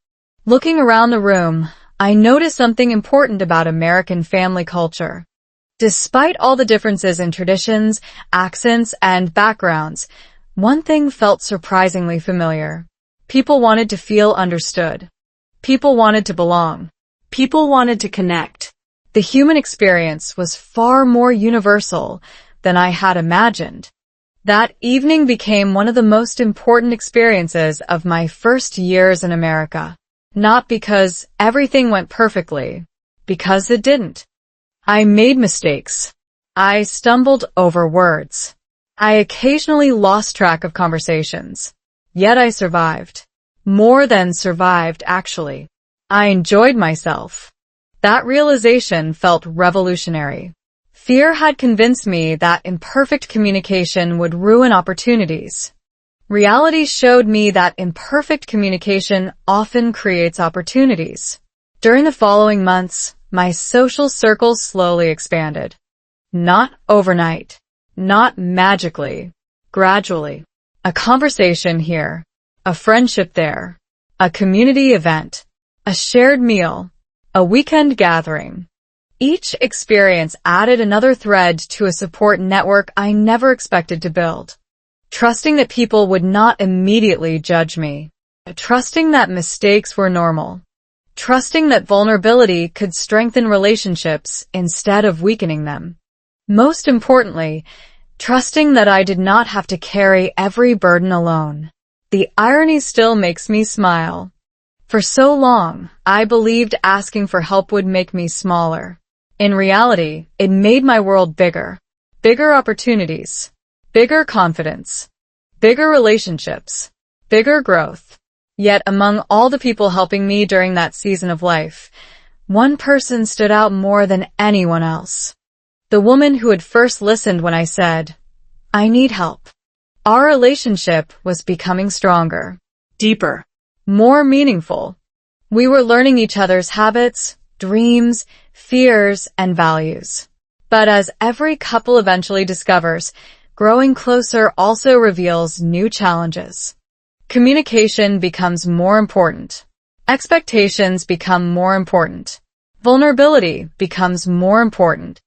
Looking around the room, I noticed something important about American family culture. Despite all the differences in traditions, accents, and backgrounds, one thing felt surprisingly familiar. People wanted to feel understood. People wanted to belong. People wanted to connect. The human experience was far more universal than I had imagined. That evening became one of the most important experiences of my first years in America. Not because everything went perfectly, because it didn't. I made mistakes. I stumbled over words. I occasionally lost track of conversations. Yet I survived. More than survived, actually. I enjoyed myself. That realization felt revolutionary. Fear had convinced me that imperfect communication would ruin opportunities. Reality showed me that imperfect communication often creates opportunities. During the following months, my social circles slowly expanded. Not overnight. Not magically. Gradually. A conversation here. A friendship there. A community event. A shared meal. A weekend gathering. Each experience added another thread to a support network I never expected to build. Trusting that people would not immediately judge me. Trusting that mistakes were normal. Trusting that vulnerability could strengthen relationships instead of weakening them. Most importantly, trusting that I did not have to carry every burden alone. The irony still makes me smile. For so long, I believed asking for help would make me smaller. In reality, it made my world bigger. Bigger opportunities. Bigger confidence. Bigger relationships. Bigger growth. Yet among all the people helping me during that season of life, one person stood out more than anyone else. The woman who had first listened when I said, "I need help." Our relationship was becoming stronger. Deeper. More meaningful. We were learning each other's habits, dreams, fears, and values. But as every couple eventually discovers, growing closer also reveals new challenges. Communication becomes more important. Expectations become more important. Vulnerability becomes more important.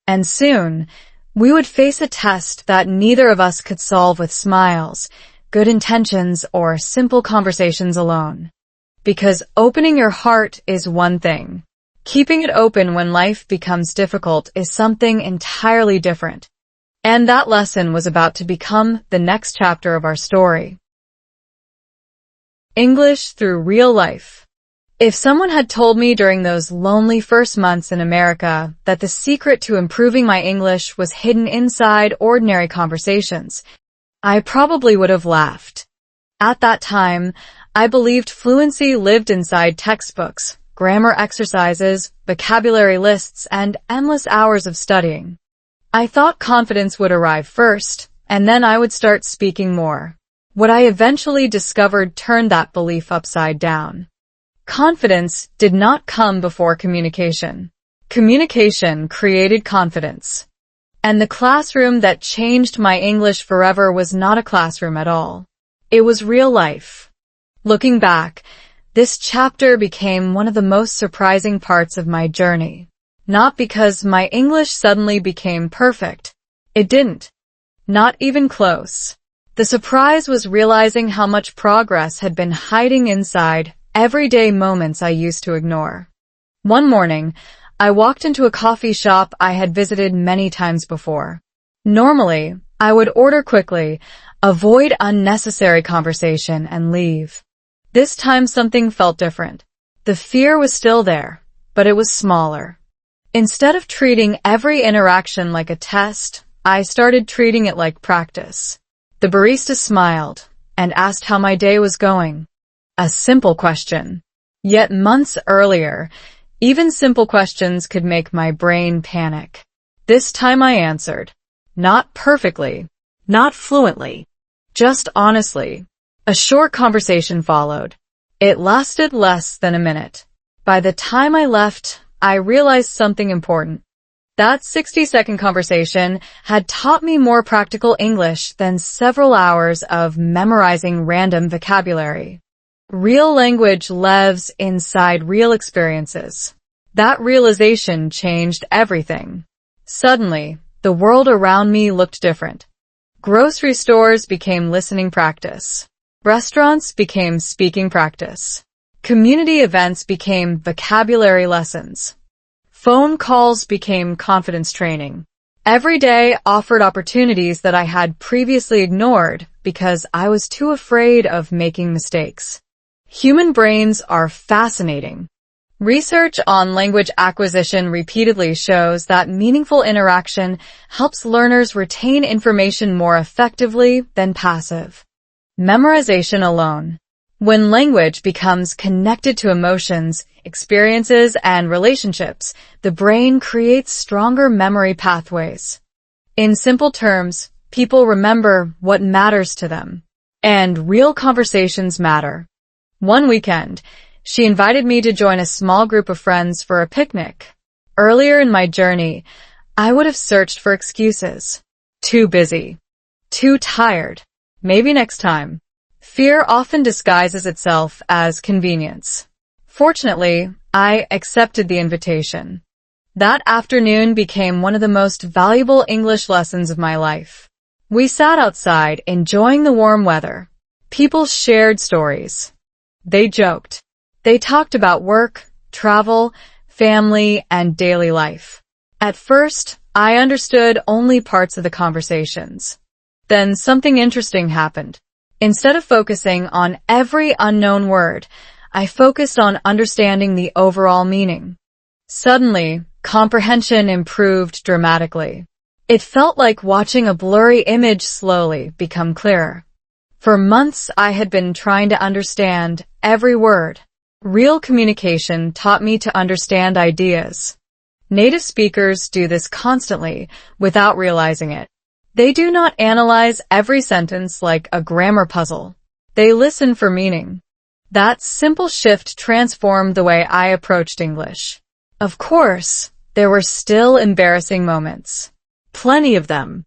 And soon, we would face a test that neither of us could solve with smiles, good intentions, or simple conversations alone. Because opening your heart is one thing. Keeping it open when life becomes difficult is something entirely different. And that lesson was about to become the next chapter of our story. English through real life. If someone had told me during those lonely first months in America that the secret to improving my English was hidden inside ordinary conversations, I probably would have laughed. At that time, I believed fluency lived inside textbooks, grammar exercises, vocabulary lists, and endless hours of studying. I thought confidence would arrive first, and then I would start speaking more. What I eventually discovered turned that belief upside down. Confidence did not come before communication. Communication created confidence. And the classroom that changed my English forever was not a classroom at all. It was real life. Looking back, this chapter became one of the most surprising parts of my journey. Not because my English suddenly became perfect. It didn't. Not even close. The surprise was realizing how much progress had been hiding inside everyday moments I used to ignore. One morning, I walked into a coffee shop I had visited many times before. Normally, I would order quickly, avoid unnecessary conversation, and leave. This time something felt different. The fear was still there, but it was smaller. Instead of treating every interaction like a test, I started treating it like practice. The barista smiled and asked how my day was going. A simple question. Yet months earlier, even simple questions could make my brain panic. This time I answered. Not perfectly. Not fluently. Just honestly. A short conversation followed. It lasted less than a minute. By the time I left, I realized something important. That 60-second conversation had taught me more practical English than several hours of memorizing random vocabulary. Real language lives inside real experiences. That realization changed everything. Suddenly, the world around me looked different. Grocery stores became listening practice. Restaurants became speaking practice. Community events became vocabulary lessons. Phone calls became confidence training. Every day offered opportunities that I had previously ignored because I was too afraid of making mistakes. Human brains are fascinating. Research on language acquisition repeatedly shows that meaningful interaction helps learners retain information more effectively than passive memorization alone. When language becomes connected to emotions, experiences, and relationships, the brain creates stronger memory pathways. In simple terms, people remember what matters to them. And real conversations matter. One weekend, she invited me to join a small group of friends for a picnic. Earlier in my journey, I would have searched for excuses. Too busy. Too tired. Maybe next time. Fear often disguises itself as convenience. Fortunately, I accepted the invitation. That afternoon became one of the most valuable English lessons of my life. We sat outside, enjoying the warm weather. People shared stories. They joked. They talked about work, travel, family, and daily life. At first, I understood only parts of the conversations. Then something interesting happened. Instead of focusing on every unknown word, I focused on understanding the overall meaning. Suddenly, comprehension improved dramatically. It felt like watching a blurry image slowly become clearer. For months, I had been trying to understand every word. Real communication taught me to understand ideas. Native speakers do this constantly without realizing it. They do not analyze every sentence like a grammar puzzle. They listen for meaning. That simple shift transformed the way I approached English. Of course, there were still embarrassing moments. Plenty of them.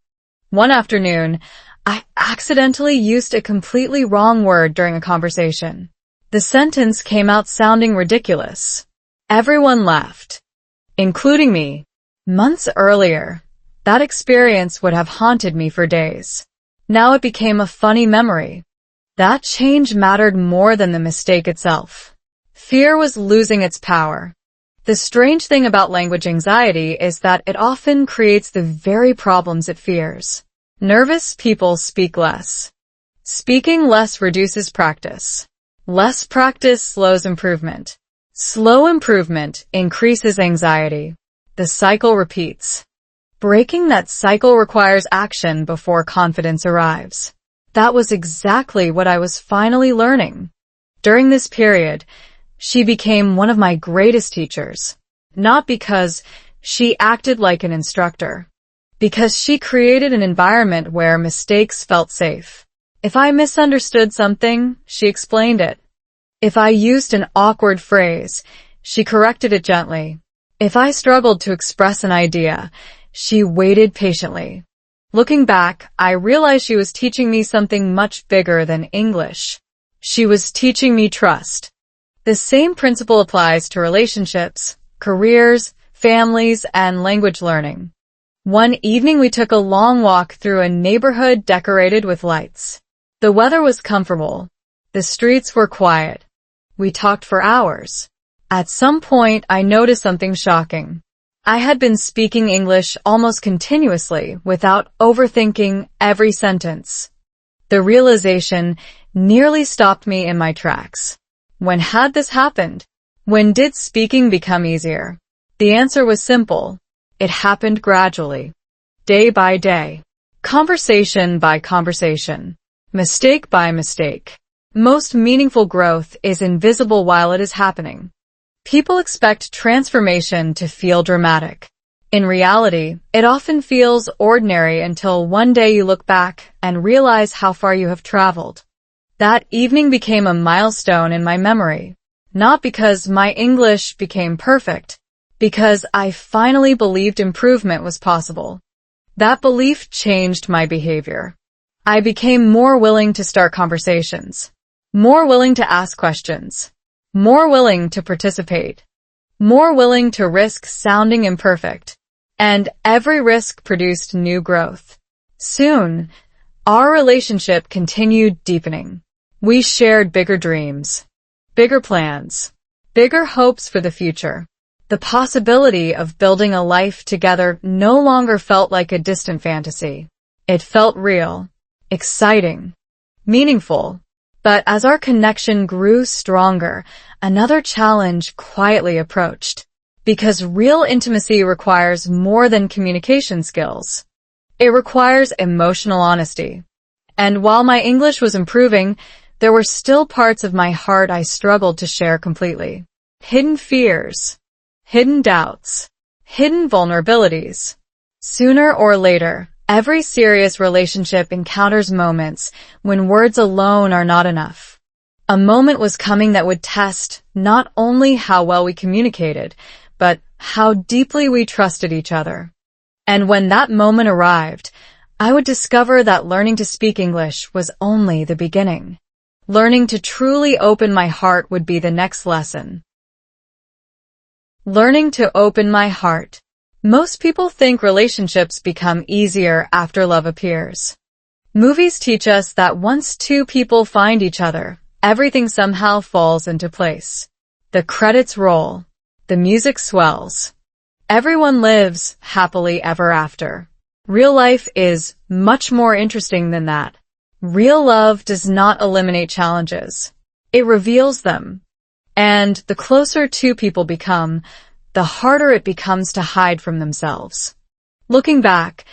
One afternoon, I accidentally used a completely wrong word during a conversation. The sentence came out sounding ridiculous. Everyone laughed, including me. Months earlier, that experience would have haunted me for days. Now it became a funny memory. That change mattered more than the mistake itself. Fear was losing its power. The strange thing about language anxiety is that it often creates the very problems it fears. Nervous people speak less. Speaking less reduces practice. Less practice slows improvement. Slow improvement increases anxiety. The cycle repeats. Breaking that cycle requires action before confidence arrives. That was exactly what I was finally learning. During this period, she became one of my greatest teachers. Not because she acted like an instructor. Because she created an environment where mistakes felt safe. If I misunderstood something, she explained it. If I used an awkward phrase, she corrected it gently. If I struggled to express an idea, she waited patiently. Looking back, I realized she was teaching me something much bigger than English. She was teaching me trust. The same principle applies to relationships, careers, families, and language learning. One evening we took a long walk through a neighborhood decorated with lights. The weather was comfortable. The streets were quiet. We talked for hours. At some point, I noticed something shocking. I had been speaking English almost continuously without overthinking every sentence. The realization nearly stopped me in my tracks. When had this happened? When did speaking become easier? The answer was simple. It happened gradually. Day by day. Conversation by conversation. Mistake by mistake. Most meaningful growth is invisible while it is happening. People expect transformation to feel dramatic. In reality, it often feels ordinary until one day you look back and realize how far you have traveled. That evening became a milestone in my memory, not because my English became perfect, because I finally believed improvement was possible. That belief changed my behavior. I became more willing to start conversations, more willing to ask questions, more willing to participate, more willing to risk sounding imperfect, and every risk produced new growth. Soon, our relationship continued deepening. We shared bigger dreams, bigger plans, bigger hopes for the future. The possibility of building a life together no longer felt like a distant fantasy. It felt real, exciting, meaningful. But as our connection grew stronger, another challenge quietly approached. Because real intimacy requires more than communication skills. It requires emotional honesty. And while my English was improving, there were still parts of my heart I struggled to share completely. Hidden fears, hidden doubts, hidden vulnerabilities. Sooner or later, every serious relationship encounters moments when words alone are not enough. A moment was coming that would test not only how well we communicated, but how deeply we trusted each other. And when that moment arrived, I would discover that learning to speak English was only the beginning. Learning to truly open my heart would be the next lesson. Learning to open my heart. Most people think relationships become easier after love appears. Movies teach us that once two people find each other, everything somehow falls into place. The credits roll. The music swells. Everyone lives happily ever after. Real life is much more interesting than that. Real love does not eliminate challenges. It reveals them. And the closer two people become, the harder it becomes to hide from themselves. Looking back,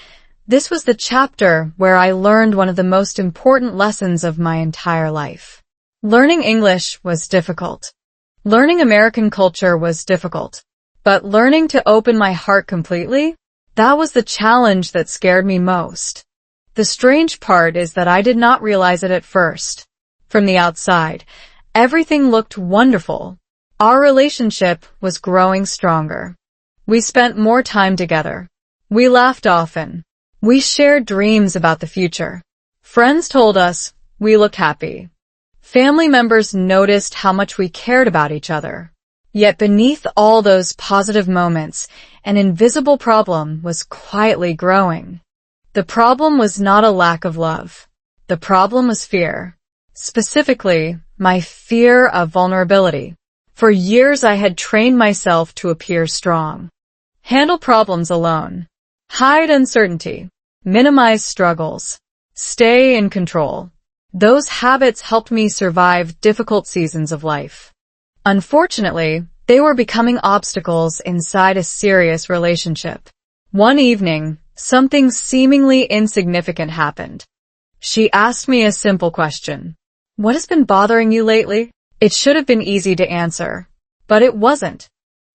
this was the chapter where I learned one of the most important lessons of my entire life. Learning English was difficult. Learning American culture was difficult. But learning to open my heart completely, that was the challenge that scared me most. The strange part is that I did not realize it at first. From the outside, everything looked wonderful. Our relationship was growing stronger. We spent more time together. We laughed often. We shared dreams about the future. Friends told us we looked happy. Family members noticed how much we cared about each other. Yet beneath all those positive moments, an invisible problem was quietly growing. The problem was not a lack of love. The problem was fear. Specifically, my fear of vulnerability. For years I had trained myself to appear strong. Handle problems alone. Hide uncertainty. Minimize struggles. Stay in control. Those habits helped me survive difficult seasons of life. Unfortunately, they were becoming obstacles inside a serious relationship. One evening, something seemingly insignificant happened. She asked me a simple question. What has been bothering you lately? It should have been easy to answer, but it wasn't.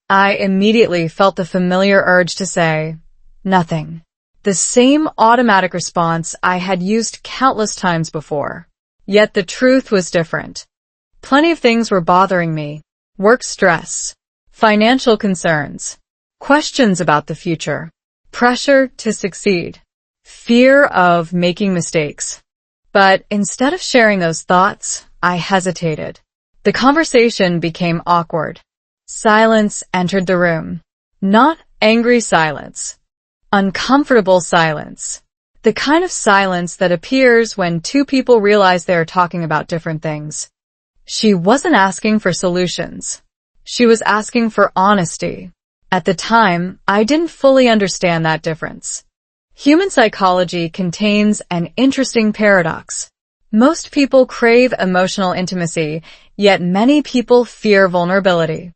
I immediately felt the familiar urge to say, nothing. The same automatic response I had used countless times before. Yet the truth was different. Plenty of things were bothering me. Work stress, financial concerns, questions about the future, pressure to succeed, fear of making mistakes. But instead of sharing those thoughts, I hesitated. The conversation became awkward. Silence entered the room. Not angry silence. Uncomfortable silence. The kind of silence that appears when two people realize they are talking about different things. She wasn't asking for solutions. She was asking for honesty. At the time, I didn't fully understand that difference. Human psychology contains an interesting paradox. Most people crave emotional intimacy, yet many people fear vulnerability.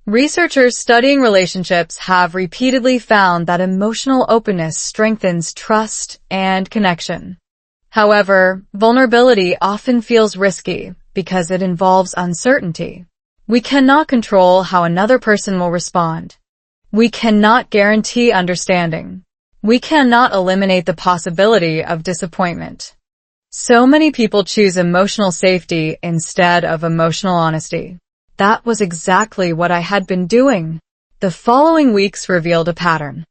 Researchers studying relationships have repeatedly found that emotional openness strengthens trust and connection. However, vulnerability often feels risky because it involves uncertainty. We cannot control how another person will respond. We cannot guarantee understanding. We cannot eliminate the possibility of disappointment. So many people choose emotional safety instead of emotional honesty. That was exactly what I had been doing. The following weeks revealed a pattern.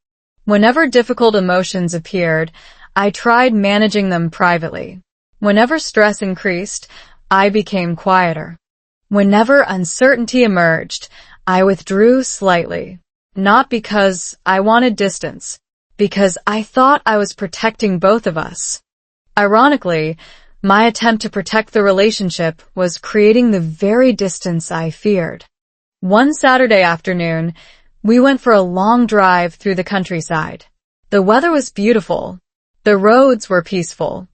Whenever difficult emotions appeared, I tried managing them privately. Whenever stress increased, I became quieter. Whenever uncertainty emerged, I withdrew slightly. Not because I wanted distance, because I thought I was protecting both of us. Ironically, my attempt to protect the relationship was creating the very distance I feared. One Saturday afternoon, we went for a long drive through the countryside. The weather was beautiful. The roads were peaceful.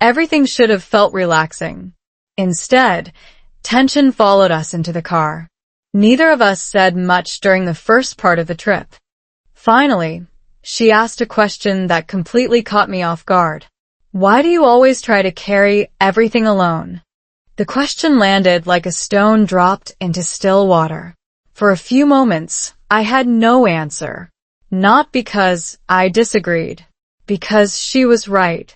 Everything should have felt relaxing. Instead, tension followed us into the car. Neither of us said much during the first part of the trip. Finally, she asked a question that completely caught me off guard. Why do you always try to carry everything alone? The question landed like a stone dropped into still water. For a few moments, I had no answer. Not because I disagreed, because she was right.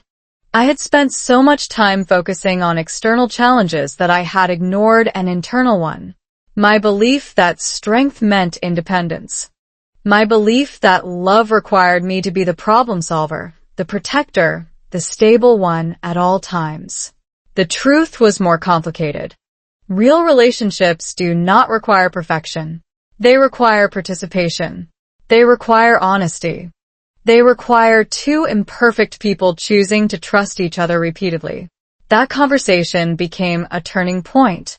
I had spent so much time focusing on external challenges that I had ignored an internal one. My belief that strength meant independence. My belief that love required me to be the problem solver, the protector, the stable one at all times. The truth was more complicated. Real relationships do not require perfection. They require participation. They require honesty. They require two imperfect people choosing to trust each other repeatedly. That conversation became a turning point.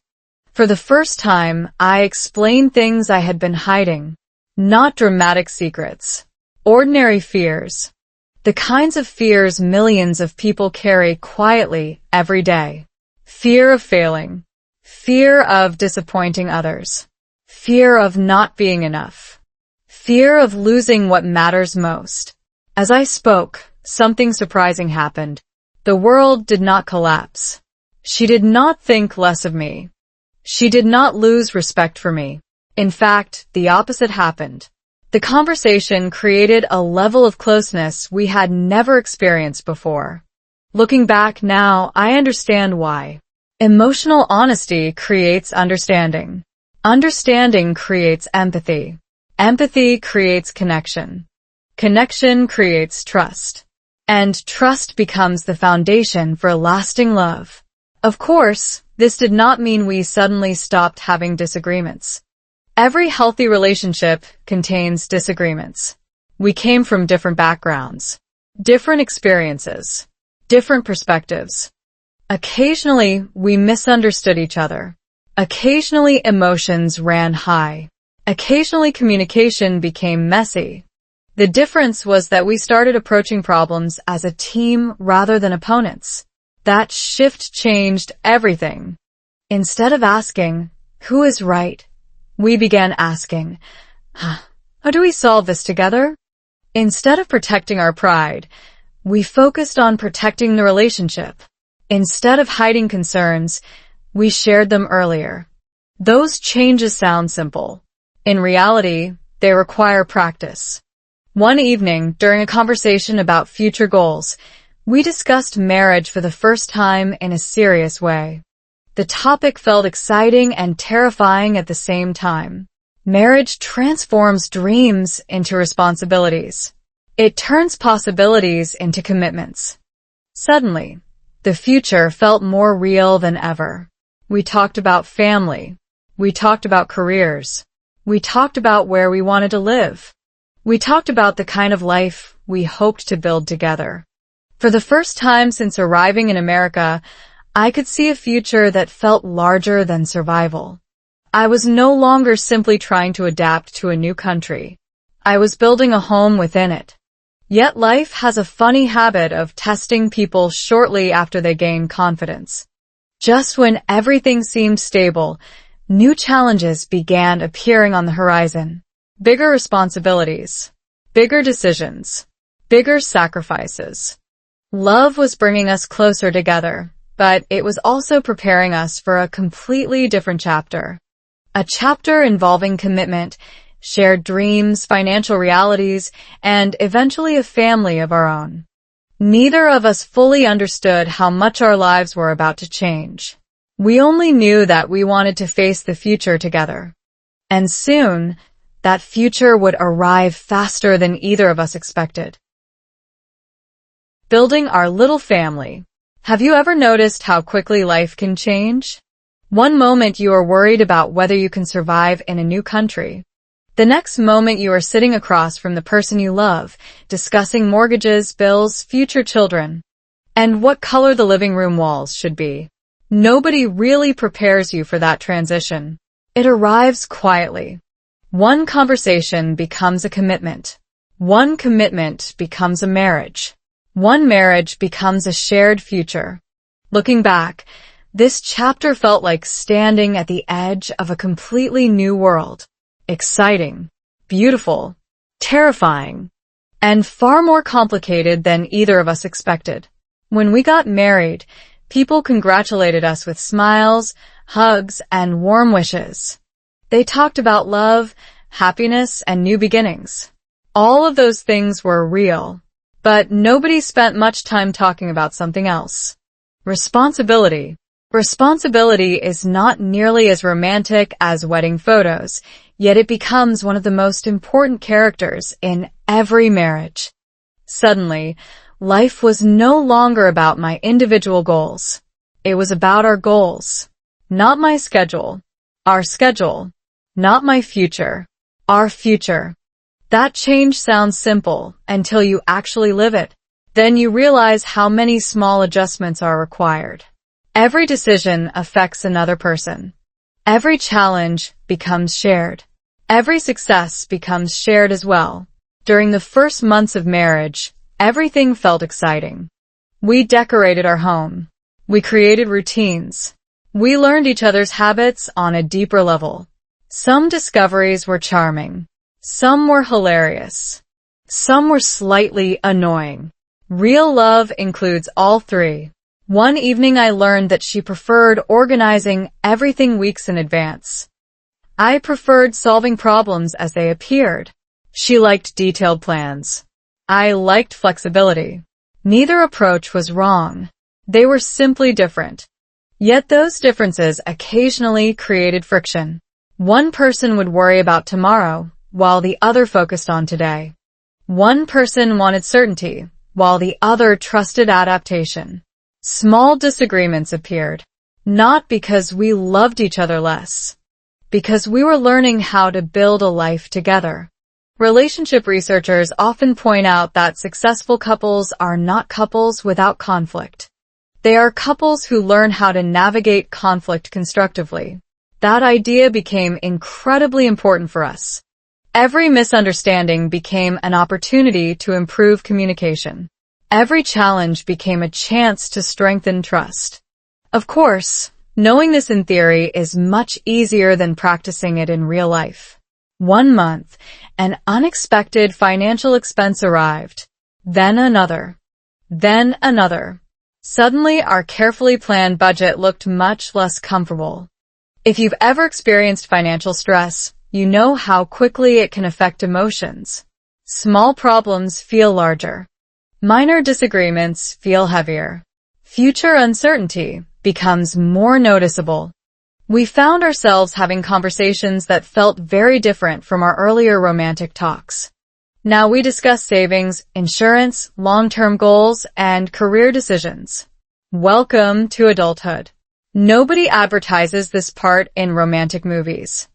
For the first time, I explained things I had been hiding. Not dramatic secrets. Ordinary fears. The kinds of fears millions of people carry quietly every day. Fear of failing. Fear of disappointing others. Fear of not being enough. Fear of losing what matters most. As I spoke, something surprising happened. The world did not collapse. She did not think less of me. She did not lose respect for me. In fact, the opposite happened. The conversation created a level of closeness we had never experienced before. Looking back now, I understand why. Emotional honesty creates understanding. Understanding creates empathy. Empathy creates connection. Connection creates trust. And trust becomes the foundation for lasting love. Of course, this did not mean we suddenly stopped having disagreements. Every healthy relationship contains disagreements. We came from different backgrounds, different experiences, different perspectives. Occasionally, we misunderstood each other. Occasionally, emotions ran high. Occasionally, communication became messy. The difference was that we started approaching problems as a team rather than opponents. That shift changed everything. Instead of asking, who is right? We began asking, how do we solve this together? Instead of protecting our pride, we focused on protecting the relationship. Instead of hiding concerns, we shared them earlier. Those changes sound simple. In reality, they require practice. One evening, during a conversation about future goals, we discussed marriage for the first time in a serious way. The topic felt exciting and terrifying at the same time. Marriage transforms dreams into responsibilities. It turns possibilities into commitments. Suddenly, the future felt more real than ever. We talked about family. We talked about careers. We talked about where we wanted to live. We talked about the kind of life we hoped to build together. For the first time since arriving in America, I could see a future that felt larger than survival. I was no longer simply trying to adapt to a new country. I was building a home within it. Yet life has a funny habit of testing people shortly after they gain confidence. Just when everything seemed stable, new challenges began appearing on the horizon. Bigger responsibilities, bigger decisions, bigger sacrifices. Love was bringing us closer together, but it was also preparing us for a completely different chapter. A chapter involving commitment, shared dreams, financial realities, and eventually a family of our own. Neither of us fully understood how much our lives were about to change. We only knew that we wanted to face the future together. And soon, that future would arrive faster than either of us expected. Building our little family. Have you ever noticed how quickly life can change? One moment you are worried about whether you can survive in a new country. The next moment you are sitting across from the person you love, discussing mortgages, bills, future children, and what color the living room walls should be. Nobody really prepares you for that transition. It arrives quietly. One conversation becomes a commitment. One commitment becomes a marriage. One marriage becomes a shared future. Looking back, this chapter felt like standing at the edge of a completely new world. Exciting, beautiful, terrifying, and far more complicated than either of us expected. When we got married, people congratulated us with smiles, hugs, and warm wishes. They talked about love, happiness, and new beginnings. All of those things were real, but nobody spent much time talking about something else. Responsibility. Responsibility is not nearly as romantic as wedding photos, yet it becomes one of the most important characters in every marriage. Suddenly, life was no longer about my individual goals. It was about our goals. Not my schedule. Our schedule. Not my future. Our future. That change sounds simple until you actually live it. Then you realize how many small adjustments are required. Every decision affects another person. Every challenge becomes shared. Every success becomes shared as well. During the first months of marriage, everything felt exciting. We decorated our home. We created routines. We learned each other's habits on a deeper level. Some discoveries were charming. Some were hilarious. Some were slightly annoying. Real love includes all three. One evening I learned that she preferred organizing everything weeks in advance. I preferred solving problems as they appeared. She liked detailed plans. I liked flexibility. Neither approach was wrong. They were simply different. Yet those differences occasionally created friction. One person would worry about tomorrow, while the other focused on today. One person wanted certainty, while the other trusted adaptation. Small disagreements appeared, not because we loved each other less, because we were learning how to build a life together. Relationship researchers often point out that successful couples are not couples without conflict. They are couples who learn how to navigate conflict constructively. That idea became incredibly important for us. Every misunderstanding became an opportunity to improve communication. Every challenge became a chance to strengthen trust. Of course, knowing this in theory is much easier than practicing it in real life. One month, an unexpected financial expense arrived. Then another. Then another. Suddenly, our carefully planned budget looked much less comfortable. If you've ever experienced financial stress, you know how quickly it can affect emotions. Small problems feel larger. Minor disagreements feel heavier. Future uncertainty becomes more noticeable. We found ourselves having conversations that felt very different from our earlier romantic talks. Now we discuss savings, insurance, long-term goals, and career decisions. Welcome to adulthood. Nobody advertises this part in romantic movies.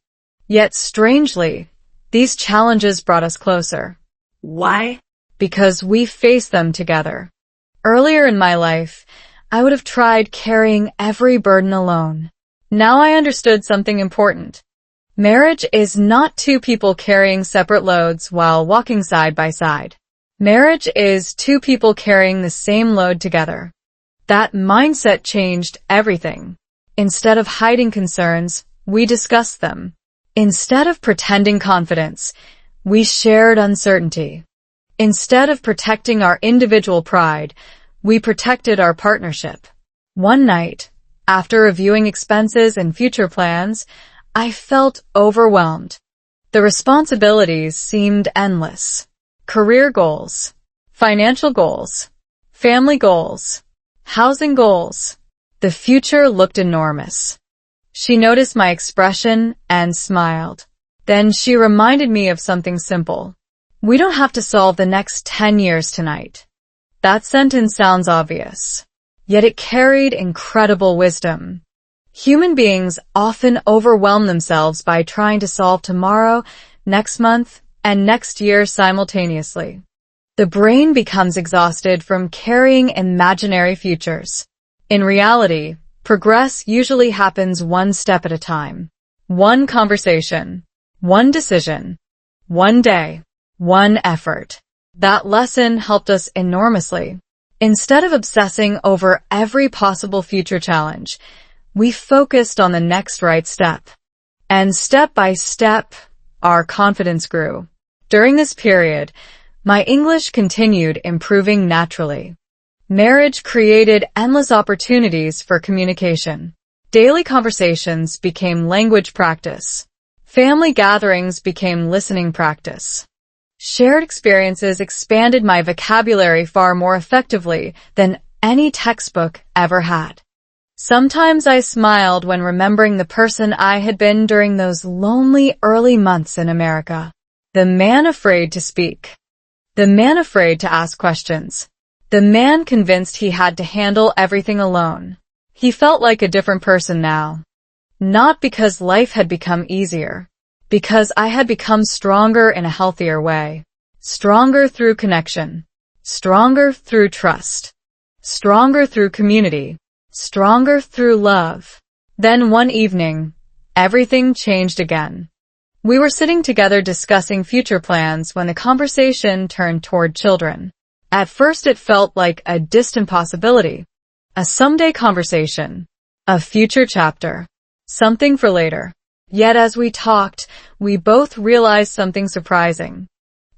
Yet strangely, these challenges brought us closer. Why? Because we face them together. Earlier in my life, I would have tried carrying every burden alone. Now I understood something important. Marriage is not two people carrying separate loads while walking side by side. Marriage is two people carrying the same load together. That mindset changed everything. Instead of hiding concerns, we discussed them. Instead of pretending confidence, we shared uncertainty. Instead of protecting our individual pride, we protected our partnership. One night, after reviewing expenses and future plans, I felt overwhelmed. The responsibilities seemed endless. Career goals, financial goals, family goals, housing goals. The future looked enormous. She noticed my expression and smiled. Then she reminded me of something simple. We don't have to solve the next 10 years tonight. That sentence sounds obvious, yet it carried incredible wisdom. Human beings often overwhelm themselves by trying to solve tomorrow, next month, and next year simultaneously. The brain becomes exhausted from carrying imaginary futures. In reality, progress usually happens one step at a time. One conversation, one decision, one day, one effort. That lesson helped us enormously. Instead of obsessing over every possible future challenge, we focused on the next right step. And step by step, our confidence grew. During this period, my English continued improving naturally. Marriage created endless opportunities for communication. Daily conversations became language practice. Family gatherings became listening practice. Shared experiences expanded my vocabulary far more effectively than any textbook ever had. Sometimes I smiled when remembering the person I had been during those lonely early months in America. The man afraid to speak. The man afraid to ask questions. The man convinced he had to handle everything alone. He felt like a different person now. Not because life had become easier, because I had become stronger in a healthier way. Stronger through connection. Stronger through trust. Stronger through community. Stronger through love. Then one evening, everything changed again. We were sitting together discussing future plans when the conversation turned toward children. At first it felt like a distant possibility. A someday conversation. A future chapter. Something for later. Yet as we talked, we both realized something surprising.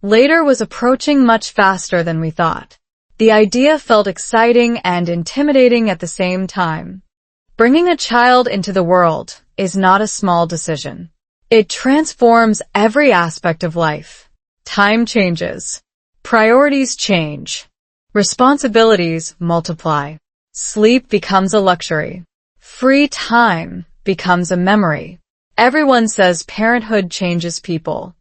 Later was approaching much faster than we thought. The idea felt exciting and intimidating at the same time. Bringing a child into the world is not a small decision. It transforms every aspect of life. Time changes. Priorities change. Responsibilities multiply. Sleep becomes a luxury. Free time becomes a memory. Everyone says parenthood changes people.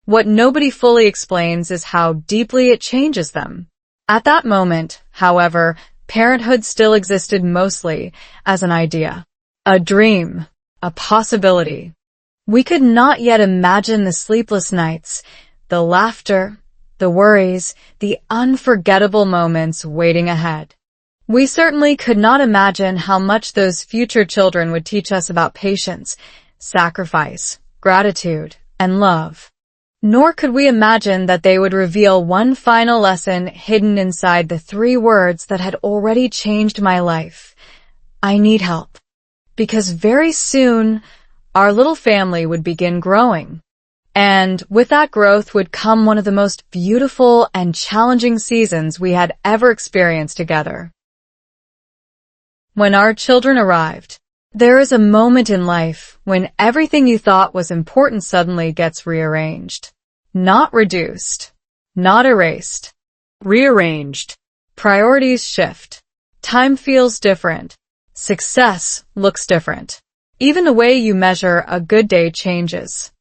What nobody fully explains is how deeply it changes them. At that moment, however, parenthood still existed mostly as an idea, a dream, a possibility. We could not yet imagine the sleepless nights, the laughter, the worries, the unforgettable moments waiting ahead. We certainly could not imagine how much those future children would teach us about patience, sacrifice, gratitude, and love. Nor could we imagine that they would reveal one final lesson hidden inside the 3 words that had already changed my life. I need help. Because very soon, our little family would begin growing. And with that growth would come one of the most beautiful and challenging seasons we had ever experienced together. When our children arrived, there is a moment in life when everything you thought was important suddenly gets rearranged. Not reduced. Not erased. Rearranged. Priorities shift. Time feels different. Success looks different. Even the way you measure a good day changes.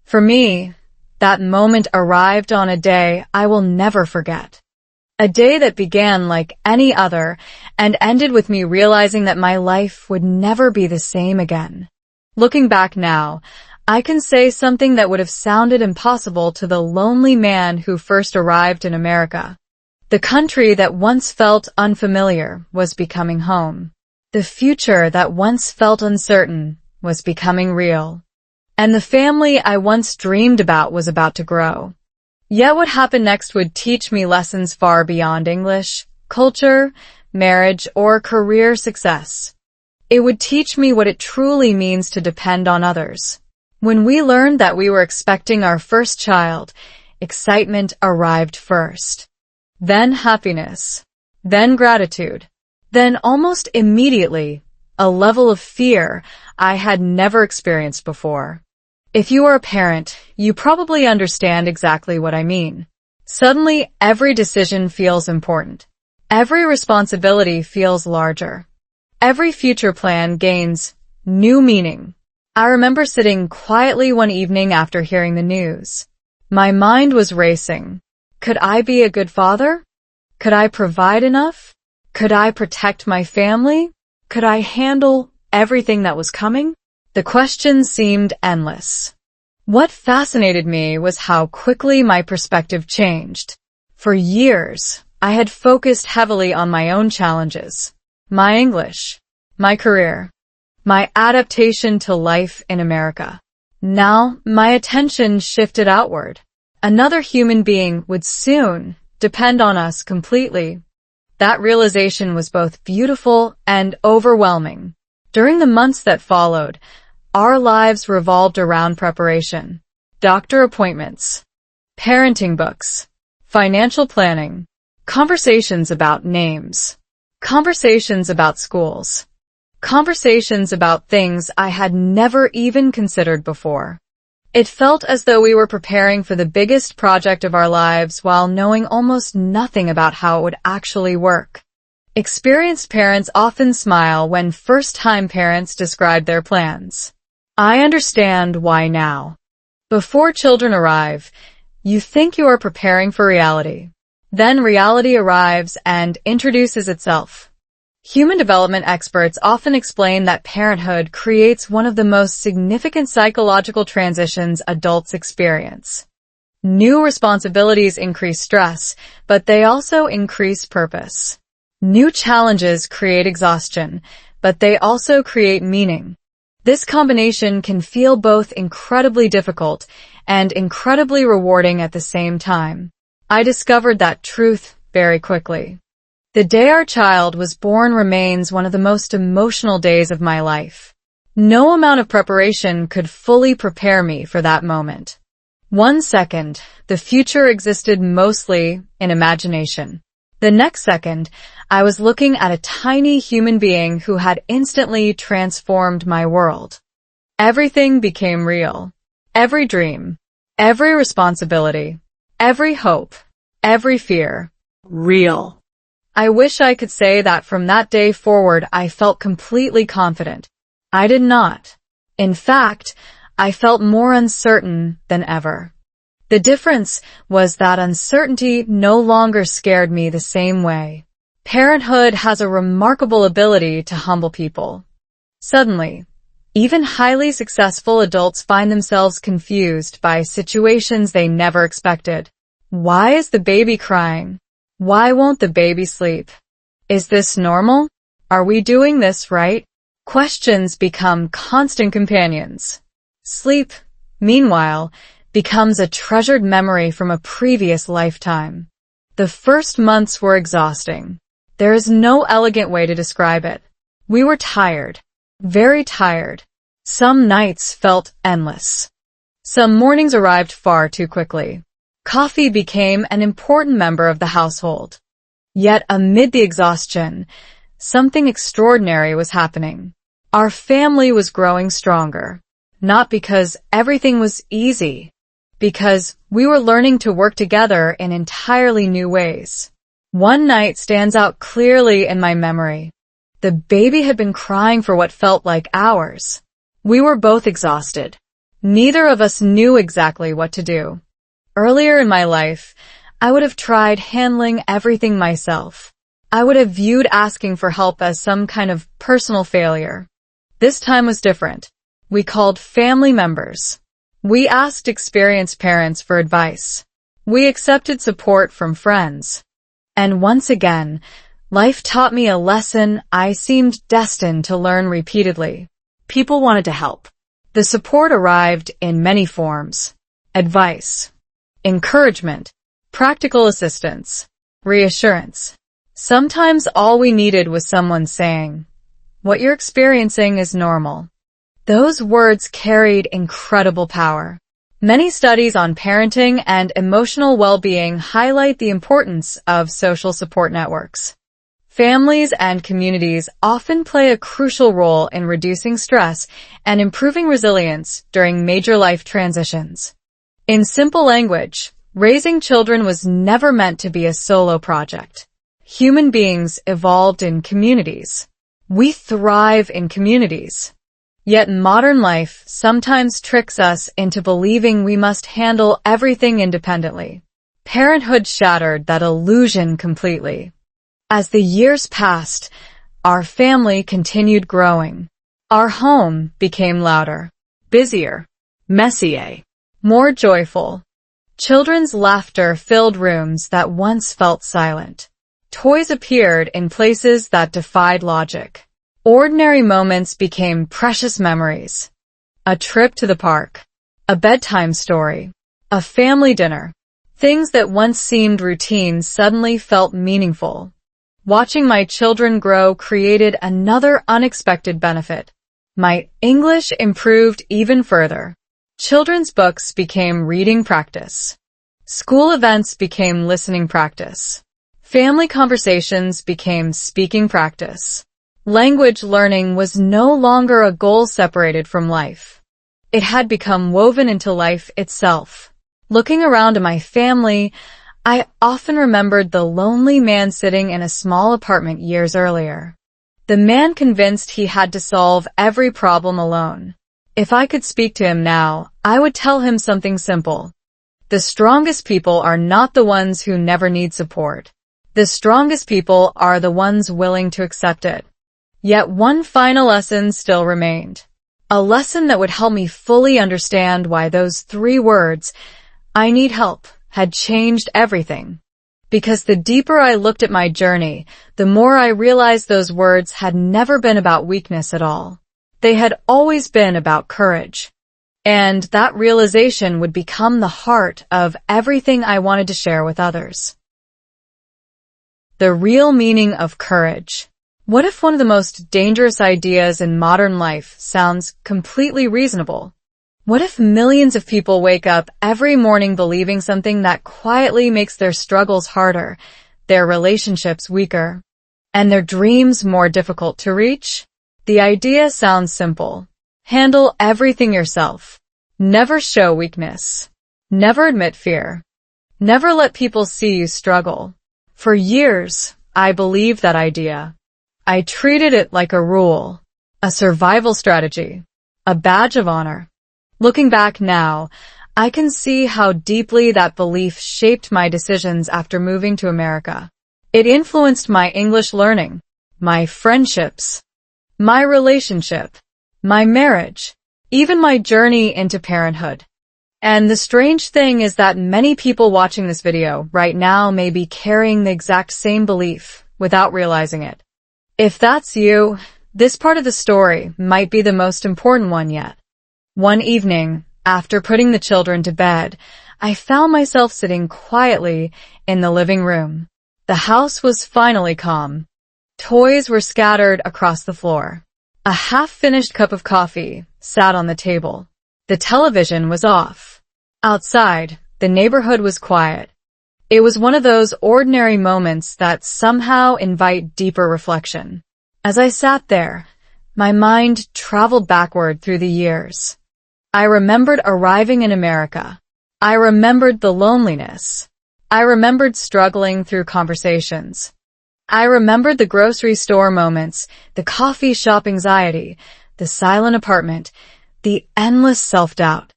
For me, that moment arrived on a day I will never forget. A day that began like any other and ended with me realizing that my life would never be the same again. Looking back now, I can say something that would have sounded impossible to the lonely man who first arrived in America. The country that once felt unfamiliar was becoming home. The future that once felt uncertain was becoming real. And the family I once dreamed about was about to grow. Yet what happened next would teach me lessons far beyond English, culture, marriage, or career success. It would teach me what it truly means to depend on others. When we learned that we were expecting our first child, excitement arrived first. Then happiness. Then gratitude. Then almost immediately, a level of fear I had never experienced before. If you are a parent, you probably understand exactly what I mean. Suddenly, every decision feels important. Every responsibility feels larger. Every future plan gains new meaning. I remember sitting quietly one evening after hearing the news. My mind was racing. Could I be a good father? Could I provide enough? Could I protect my family? Could I handle everything that was coming? The questions seemed endless. What fascinated me was how quickly my perspective changed. For years, I had focused heavily on my own challenges, my English, my career, my adaptation to life in America. Now, my attention shifted outward. Another human being would soon depend on us completely. That realization was both beautiful and overwhelming. During the months that followed, our lives revolved around preparation, doctor appointments, parenting books, financial planning, conversations about names, conversations about schools, conversations about things I had never even considered before. It felt as though we were preparing for the biggest project of our lives while knowing almost nothing about how it would actually work. Experienced parents often smile when first-time parents describe their plans. I understand why now. Before children arrive, you think you are preparing for reality. Then reality arrives and introduces itself. Human development experts often explain that parenthood creates one of the most significant psychological transitions adults experience. New responsibilities increase stress, but they also increase purpose. New challenges create exhaustion, but they also create meaning. This combination can feel both incredibly difficult and incredibly rewarding at the same time. I discovered that truth very quickly. The day our child was born remains one of the most emotional days of my life. No amount of preparation could fully prepare me for that moment. 1 second, the future existed mostly in imagination. The next second, I was looking at a tiny human being who had instantly transformed my world. Everything became real. Every dream, every responsibility, every hope, every fear. Real. I wish I could say that from that day forward I felt completely confident. I did not. In fact, I felt more uncertain than ever. The difference was that uncertainty no longer scared me the same way. Parenthood has a remarkable ability to humble people. Suddenly, even highly successful adults find themselves confused by situations they never expected. Why is the baby crying? Why won't the baby sleep? Is this normal? Are we doing this right? Questions become constant companions. Sleep, meanwhile, becomes a treasured memory from a previous lifetime. The first months were exhausting. There is no elegant way to describe it. We were tired. Very tired. Some nights felt endless. Some mornings arrived far too quickly. Coffee became an important member of the household. Yet amid the exhaustion, something extraordinary was happening. Our family was growing stronger. Not because everything was easy, because we were learning to work together in entirely new ways. One night stands out clearly in my memory. The baby had been crying for what felt like hours. We were both exhausted. Neither of us knew exactly what to do. Earlier in my life, I would have tried handling everything myself. I would have viewed asking for help as some kind of personal failure. This time was different. We called family members. We asked experienced parents for advice. We accepted support from friends. And once again, life taught me a lesson I seemed destined to learn repeatedly. People wanted to help. The support arrived in many forms. Advice, encouragement, practical assistance, reassurance. Sometimes all we needed was someone saying, "What you're experiencing is normal." Those words carried incredible power. Many studies on parenting and emotional well-being highlight the importance of social support networks. Families and communities often play a crucial role in reducing stress and improving resilience during major life transitions. In simple language, raising children was never meant to be a solo project. Human beings evolved in communities. We thrive in communities. Yet modern life sometimes tricks us into believing we must handle everything independently. Parenthood shattered that illusion completely. As the years passed, our family continued growing. Our home became louder, busier, messier, more joyful. Children's laughter filled rooms that once felt silent. Toys appeared in places that defied logic. Ordinary moments became precious memories. A trip to the park, a bedtime story, a family dinner. Things that once seemed routine suddenly felt meaningful. Watching my children grow created another unexpected benefit. My English improved even further. Children's books became reading practice. School events became listening practice. Family conversations became speaking practice. Language learning was no longer a goal separated from life. It had become woven into life itself. Looking around at my family, I often remembered the lonely man sitting in a small apartment years earlier. The man convinced he had to solve every problem alone. If I could speak to him now, I would tell him something simple. The strongest people are not the ones who never need support. The strongest people are the ones willing to accept it. Yet one final lesson still remained. A lesson that would help me fully understand why those 3 words, "I need help," had changed everything. Because the deeper I looked at my journey, the more I realized those words had never been about weakness at all. They had always been about courage. And that realization would become the heart of everything I wanted to share with others. The real meaning of courage. What if one of the most dangerous ideas in modern life sounds completely reasonable? What if millions of people wake up every morning believing something that quietly makes their struggles harder, their relationships weaker, and their dreams more difficult to reach? The idea sounds simple. Handle everything yourself. Never show weakness. Never admit fear. Never let people see you struggle. For years, I believed that idea. I treated it like a rule, a survival strategy, a badge of honor. Looking back now, I can see how deeply that belief shaped my decisions after moving to America. It influenced my English learning, my friendships, my relationship, my marriage, even my journey into parenthood. And the strange thing is that many people watching this video right now may be carrying the exact same belief without realizing it. If that's you, this part of the story might be the most important one yet. One evening, after putting the children to bed, I found myself sitting quietly in the living room. The house was finally calm. Toys were scattered across the floor. A half-finished cup of coffee sat on the table. The television was off. Outside, the neighborhood was quiet. It was one of those ordinary moments that somehow invite deeper reflection. As I sat there, my mind traveled backward through the years. I remembered arriving in America. I remembered the loneliness. I remembered struggling through conversations. I remembered the grocery store moments, the coffee shop anxiety, the silent apartment, the endless self-doubt.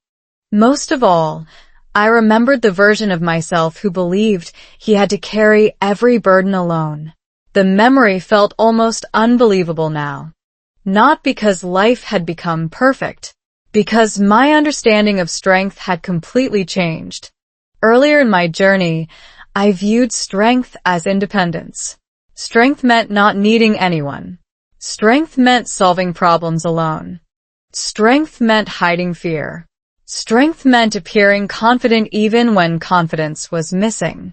Most of all, I remembered the version of myself who believed he had to carry every burden alone. The memory felt almost unbelievable now. Not because life had become perfect, because my understanding of strength had completely changed. Earlier in my journey, I viewed strength as independence. Strength meant not needing anyone. Strength meant solving problems alone. Strength meant hiding fear. Strength meant appearing confident even when confidence was missing.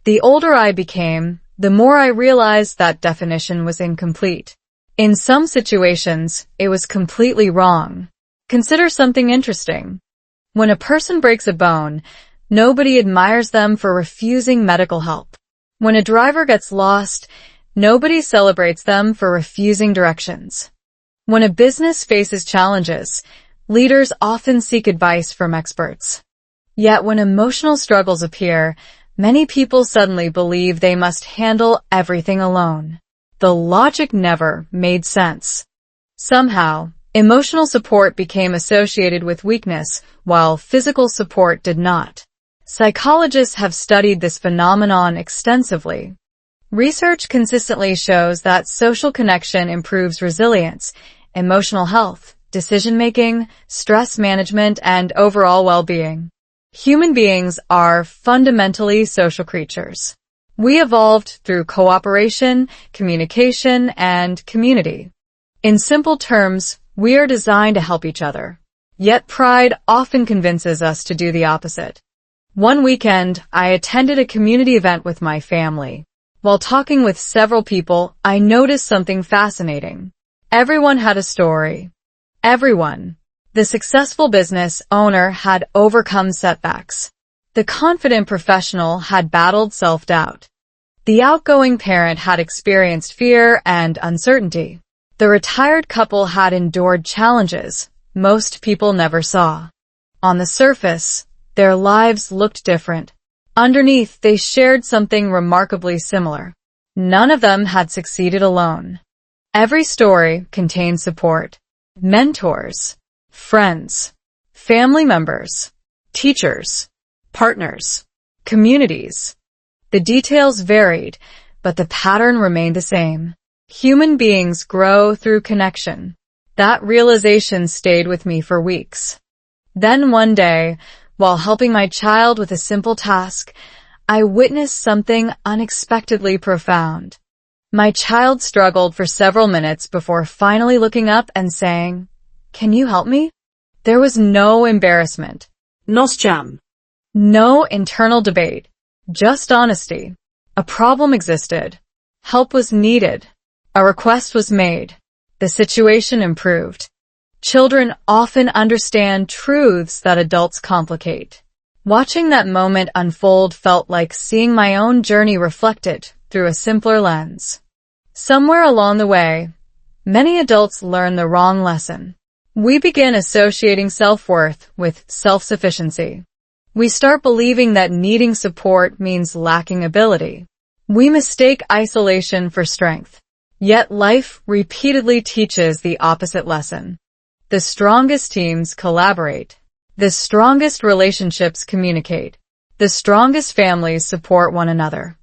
The older I became, the more I realized that definition was incomplete. In some situations, it was completely wrong. Consider something interesting. When a person breaks a bone, nobody admires them for refusing medical help. When a driver gets lost, nobody celebrates them for refusing directions. When a business faces challenges, leaders often seek advice from experts. Yet when emotional struggles appear, Many people suddenly believe they must handle everything alone. The logic never made sense. Somehow, emotional support became associated with weakness, while physical support did not. Psychologists have studied this phenomenon extensively. Research consistently shows that social connection improves resilience, emotional health, decision-making, stress management, and overall well-being. Human beings are fundamentally social creatures. We evolved through cooperation, communication, and community. In simple terms, we are designed to help each other. Yet pride often convinces us to do the opposite. One weekend, I attended a community event with my family. While talking with several people, I noticed something fascinating. Everyone had a story. Everyone. The successful business owner had overcome setbacks. The confident professional had battled self-doubt. The outgoing parent had experienced fear and uncertainty. The retired couple had endured challenges most people never saw. On the surface, their lives looked different. Underneath, they shared something remarkably similar. None of them had succeeded alone. Every story contained support. Mentors, friends, family members, teachers, partners, communities. The details varied, but the pattern remained the same. Human beings grow through connection. That realization stayed with me for weeks. Then one day, while helping my child with a simple task, I witnessed something unexpectedly profound. My child struggled for several minutes before finally looking up and saying, "Can you help me?" There was no embarrassment. Nos jam. No internal debate. Just honesty. A problem existed. Help was needed. A request was made. The situation improved. Children often understand truths that adults complicate. Watching that moment unfold felt like seeing my own journey reflected through a simpler lens. Somewhere along the way, many adults learn the wrong lesson. We begin associating self-worth with self-sufficiency. We start believing that needing support means lacking ability. We mistake isolation for strength. Yet life repeatedly teaches the opposite lesson. The strongest teams collaborate. The strongest relationships communicate. The strongest families support one another.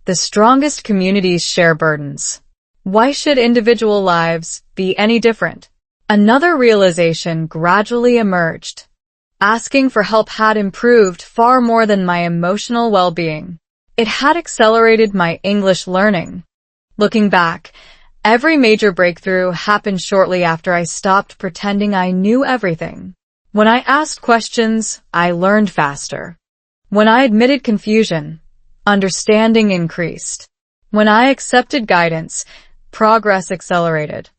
The strongest communities share burdens. Why should individual lives be any different? Another realization gradually emerged. Asking for help had improved far more than my emotional well-being. It had accelerated my English learning. Looking back, every major breakthrough happened shortly after I stopped pretending I knew everything. When I asked questions, I learned faster. When I admitted confusion, understanding increased. When I accepted guidance, progress accelerated.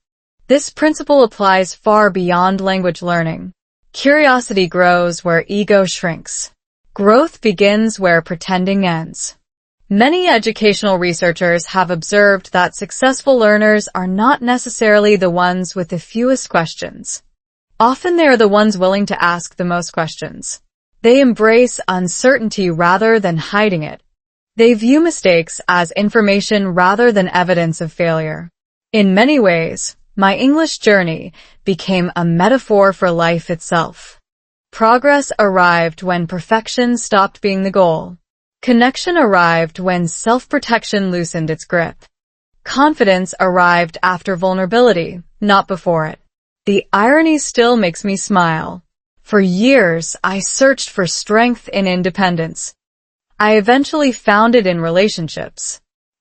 This principle applies far beyond language learning. Curiosity grows where ego shrinks. Growth begins where pretending ends. Many educational researchers have observed that successful learners are not necessarily the ones with the fewest questions. Often they are the ones willing to ask the most questions. They embrace uncertainty rather than hiding it. They view mistakes as information rather than evidence of failure. In many ways, my English journey became a metaphor for life itself. Progress arrived when perfection stopped being the goal. Connection arrived when self-protection loosened its grip. Confidence arrived after vulnerability, not before it. The irony still makes me smile. For years, I searched for strength in independence. I eventually found it in relationships.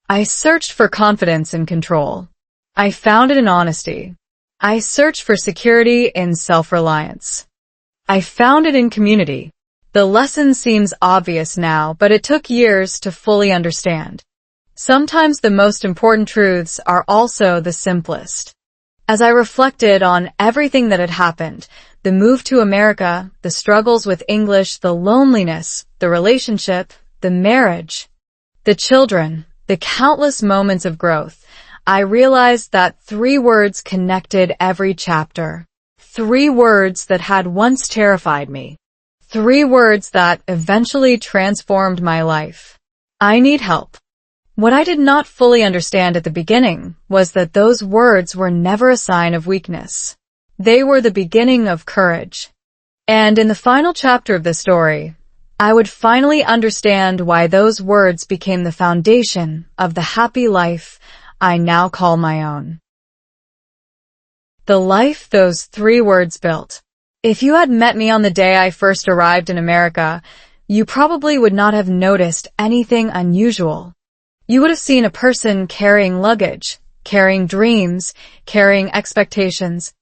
I searched for confidence in control. I found it in honesty. I searched for security in self-reliance. I found it in community. The lesson seems obvious now, but it took years to fully understand. Sometimes the most important truths are also the simplest. As I reflected on everything that had happened, the move to America, the struggles with English, the loneliness, the relationship, the marriage, the children, the countless moments of growth, I realized that 3 words connected every chapter. 3 words that had once terrified me. 3 words that eventually transformed my life. I need help. What I did not fully understand at the beginning was that those words were never a sign of weakness. They were the beginning of courage. And in the final chapter of the story, I would finally understand why those words became the foundation of the happy life I now call my own. The life those 3 words built. If you had met me on the day I first arrived in America, you probably would not have noticed anything unusual. You would have seen a person carrying luggage, carrying dreams, carrying expectations,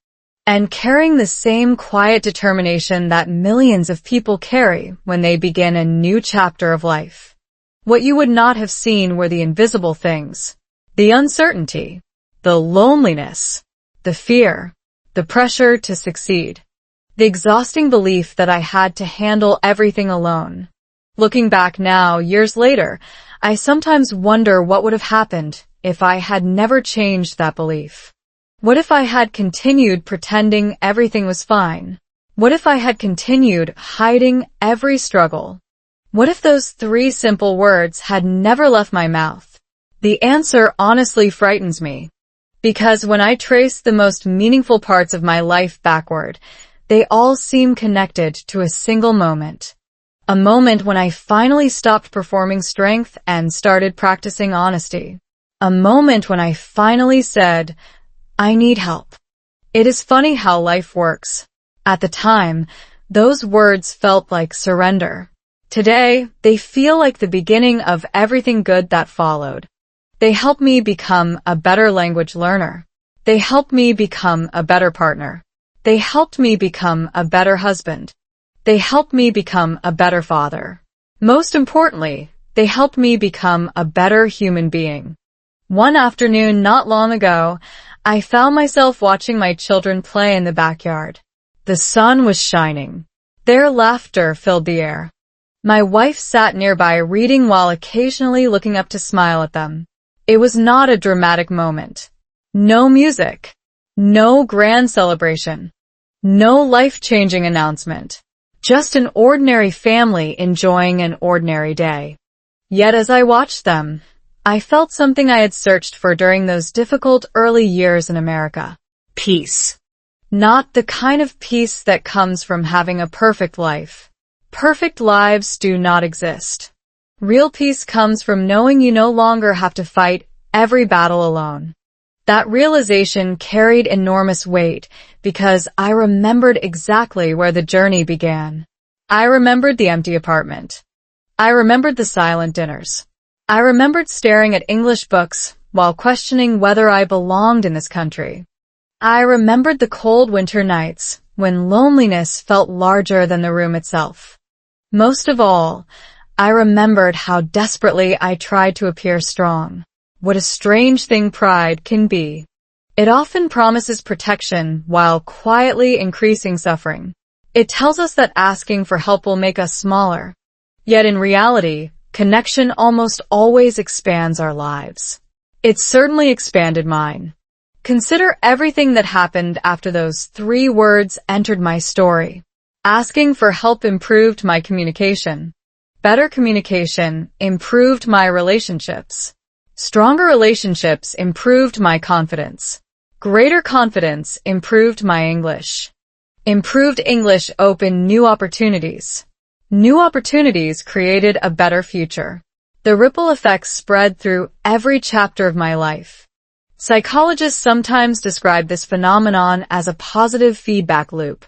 and carrying the same quiet determination that millions of people carry when they begin a new chapter of life. What you would not have seen were the invisible things, the uncertainty, the loneliness, the fear, the pressure to succeed, the exhausting belief that I had to handle everything alone. Looking back now, years later, I sometimes wonder what would have happened if I had never changed that belief. What if I had continued pretending everything was fine? What if I had continued hiding every struggle? What if those 3 simple words had never left my mouth? The answer honestly frightens me. Because when I trace the most meaningful parts of my life backward, they all seem connected to a single moment. A moment when I finally stopped performing strength and started practicing honesty. A moment when I finally said, I need help. It is funny how life works. At the time, those words felt like surrender. Today, they feel like the beginning of everything good that followed. They help me become a better language learner. They help me become a better partner. They helped me become a better husband. They helped me become a better father. Most importantly, they helped me become a better human being. One afternoon not long ago, I found myself watching my children play in the backyard. The sun was shining. Their laughter filled the air. My wife sat nearby reading while occasionally looking up to smile at them. It was not a dramatic moment. No music. No grand celebration. No life-changing announcement. Just an ordinary family enjoying an ordinary day. Yet as I watched them, I felt something I had searched for during those difficult early years in America. Peace. Not the kind of peace that comes from having a perfect life. Perfect lives do not exist. Real peace comes from knowing you no longer have to fight every battle alone. That realization carried enormous weight because I remembered exactly where the journey began. I remembered the empty apartment. I remembered the silent dinners. I remembered staring at English books while questioning whether I belonged in this country. I remembered the cold winter nights when loneliness felt larger than the room itself. Most of all, I remembered how desperately I tried to appear strong. What a strange thing pride can be. It often promises protection while quietly increasing suffering. It tells us that asking for help will make us smaller. Yet in reality, connection almost always expands our lives. It certainly expanded mine. Consider everything that happened after those 3 words entered my story. Asking for help improved my communication. Better communication improved my relationships. Stronger relationships improved my confidence. Greater confidence improved my English. Improved English opened new opportunities. New opportunities created a better future. The ripple effects spread through every chapter of my life. Psychologists sometimes describe this phenomenon as a positive feedback loop.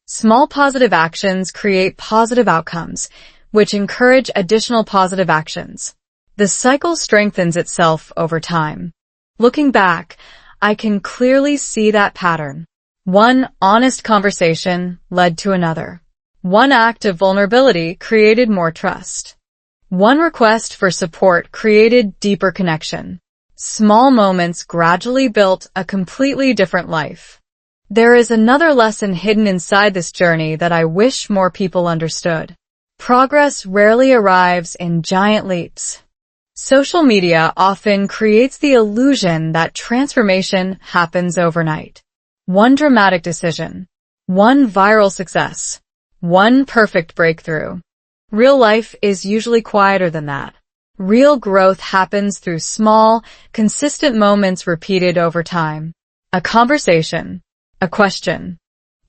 Small positive actions create positive outcomes, which encourage additional positive actions. The cycle strengthens itself over time. Looking back, I can clearly see that pattern. One honest conversation led to another. One act of vulnerability created more trust. One request for support created deeper connection. Small moments gradually built a completely different life. There is another lesson hidden inside this journey that I wish more people understood. Progress rarely arrives in giant leaps. Social media often creates the illusion that transformation happens overnight. One dramatic decision. One viral success. One perfect breakthrough. Real life is usually quieter than that. Real growth happens through small, consistent moments repeated over time. A conversation, a question,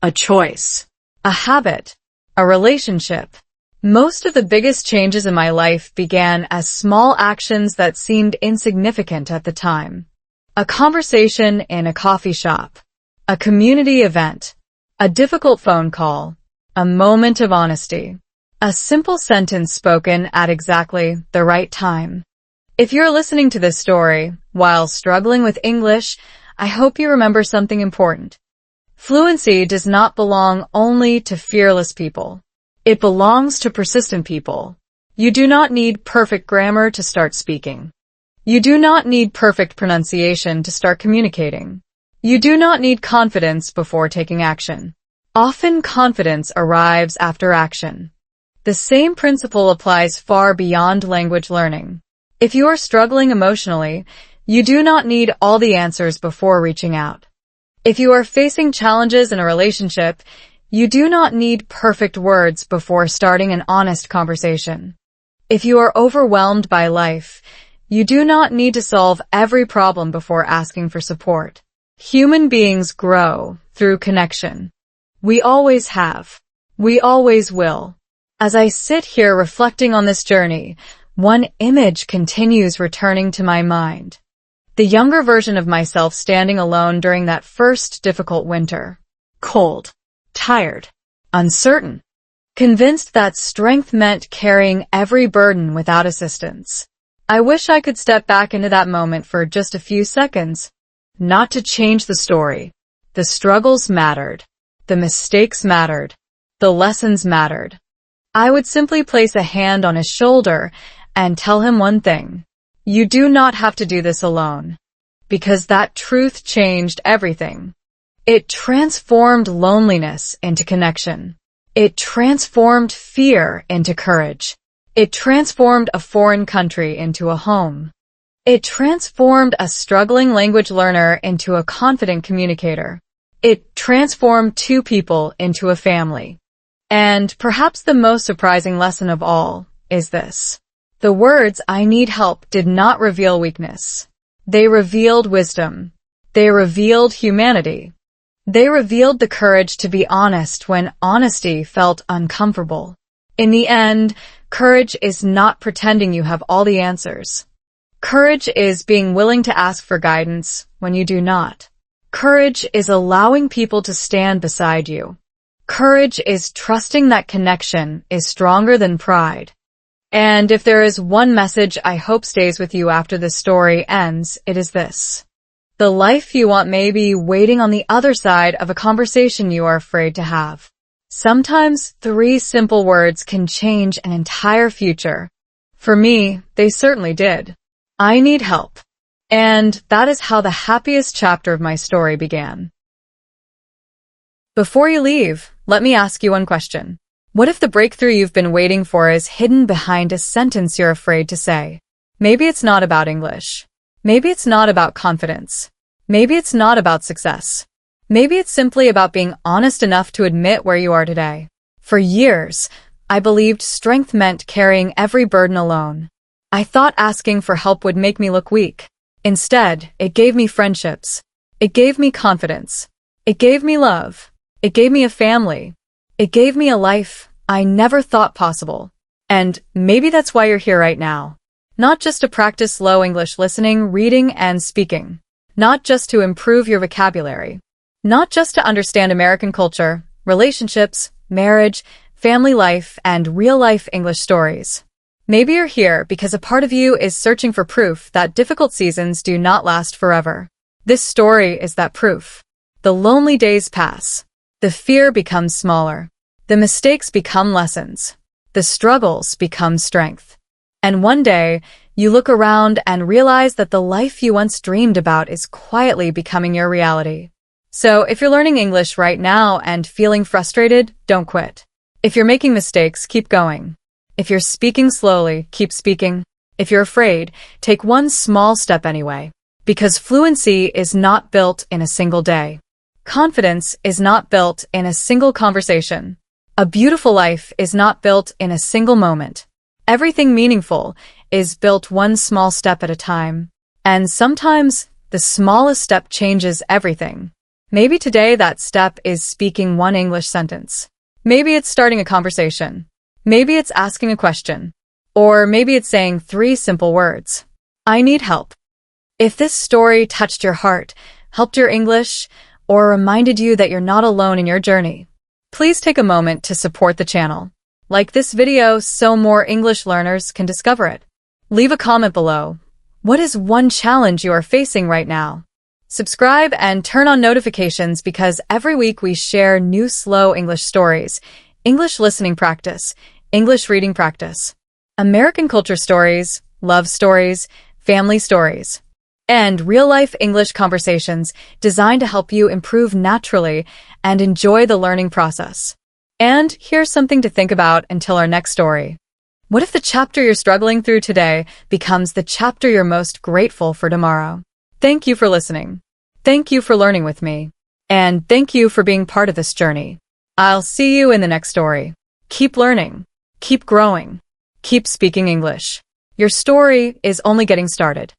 A choice. a habit, a relationship. Most of the biggest changes in my life began as small actions that seemed insignificant at the time. A conversation in a coffee shop, a community event, a difficult phone call, a moment of honesty, a simple sentence spoken at exactly the right time. If you're listening to this story while struggling with English, I hope you remember something important. Fluency does not belong only to fearless people. It belongs to persistent people. You do not need perfect grammar to start speaking. You do not need perfect pronunciation to start communicating. You do not need confidence before taking action. Often confidence arrives after action. The same principle applies far beyond language learning. If you are struggling emotionally, you do not need all the answers before reaching out. If you are facing challenges in a relationship, you do not need perfect words before starting an honest conversation. If you are overwhelmed by life, you do not need to solve every problem before asking for support. Human beings grow through connection. We always have. We always will. As I sit here reflecting on this journey, one image continues returning to my mind. The younger version of myself standing alone during that first difficult winter. Cold, tired, uncertain, convinced that strength meant carrying every burden without assistance. I wish I could step back into that moment for just a few seconds. Not to change the story. The struggles mattered. The mistakes mattered. The lessons mattered. I would simply place a hand on his shoulder and tell him one thing. You do not have to do this alone. Because that truth changed everything. It transformed loneliness into connection. It transformed fear into courage. It transformed a foreign country into a home. It transformed a struggling language learner into a confident communicator. It transformed two people into a family. And perhaps the most surprising lesson of all is this. The words "I need help" did not reveal weakness. They revealed wisdom. They revealed humanity. They revealed the courage to be honest when honesty felt uncomfortable. In the end, courage is not pretending you have all the answers. Courage is being willing to ask for guidance when you do not. Courage is allowing people to stand beside you. Courage is trusting that connection is stronger than pride. And if there is one message I hope stays with you after this story ends, it is this. The life you want may be waiting on the other side of a conversation you are afraid to have. Sometimes 3 simple words can change an entire future. For me, they certainly did. I need help. And that is how the happiest chapter of my story began. Before you leave, let me ask you one question. What if the breakthrough you've been waiting for is hidden behind a sentence you're afraid to say? Maybe it's not about English. Maybe it's not about confidence. Maybe it's not about success. Maybe it's simply about being honest enough to admit where you are today. For years, I believed strength meant carrying every burden alone. I thought asking for help would make me look weak. Instead, it gave me friendships. It gave me confidence. It gave me love. It gave me a family. It gave me a life I never thought possible. And maybe that's why you're here right now. Not just to practice slow English listening, reading, and speaking. Not just to improve your vocabulary. Not just to understand American culture, relationships, marriage, family life, and real-life English stories. Maybe you're here because a part of you is searching for proof that difficult seasons do not last forever. This story is that proof. The lonely days pass. The fear becomes smaller. The mistakes become lessons. The struggles become strength. And one day, you look around and realize that the life you once dreamed about is quietly becoming your reality. So if you're learning English right now and feeling frustrated, don't quit. If you're making mistakes, keep going. If you're speaking slowly, keep speaking. If you're afraid, take one small step anyway. Because fluency is not built in a single day. Confidence is not built in a single conversation. A beautiful life is not built in a single moment. Everything meaningful is built one small step at a time. And sometimes the smallest step changes everything. Maybe today that step is speaking one English sentence. Maybe it's starting a conversation. Maybe it's asking a question. Or maybe it's saying 3 simple words. I need help. If this story touched your heart, helped your English, or reminded you that you're not alone in your journey, please take a moment to support the channel. Like this video so more English learners can discover it. Leave a comment below. What is one challenge you are facing right now? Subscribe and turn on notifications because every week we share new slow English stories, English listening practice, English reading practice, American culture stories, love stories, family stories, and real-life English conversations designed to help you improve naturally and enjoy the learning process. And here's something to think about until our next story. What if the chapter you're struggling through today becomes the chapter you're most grateful for tomorrow? Thank you for listening. Thank you for learning with me. And thank you for being part of this journey. I'll see you in the next story. Keep learning. Keep growing. Keep speaking English. Your story is only getting started.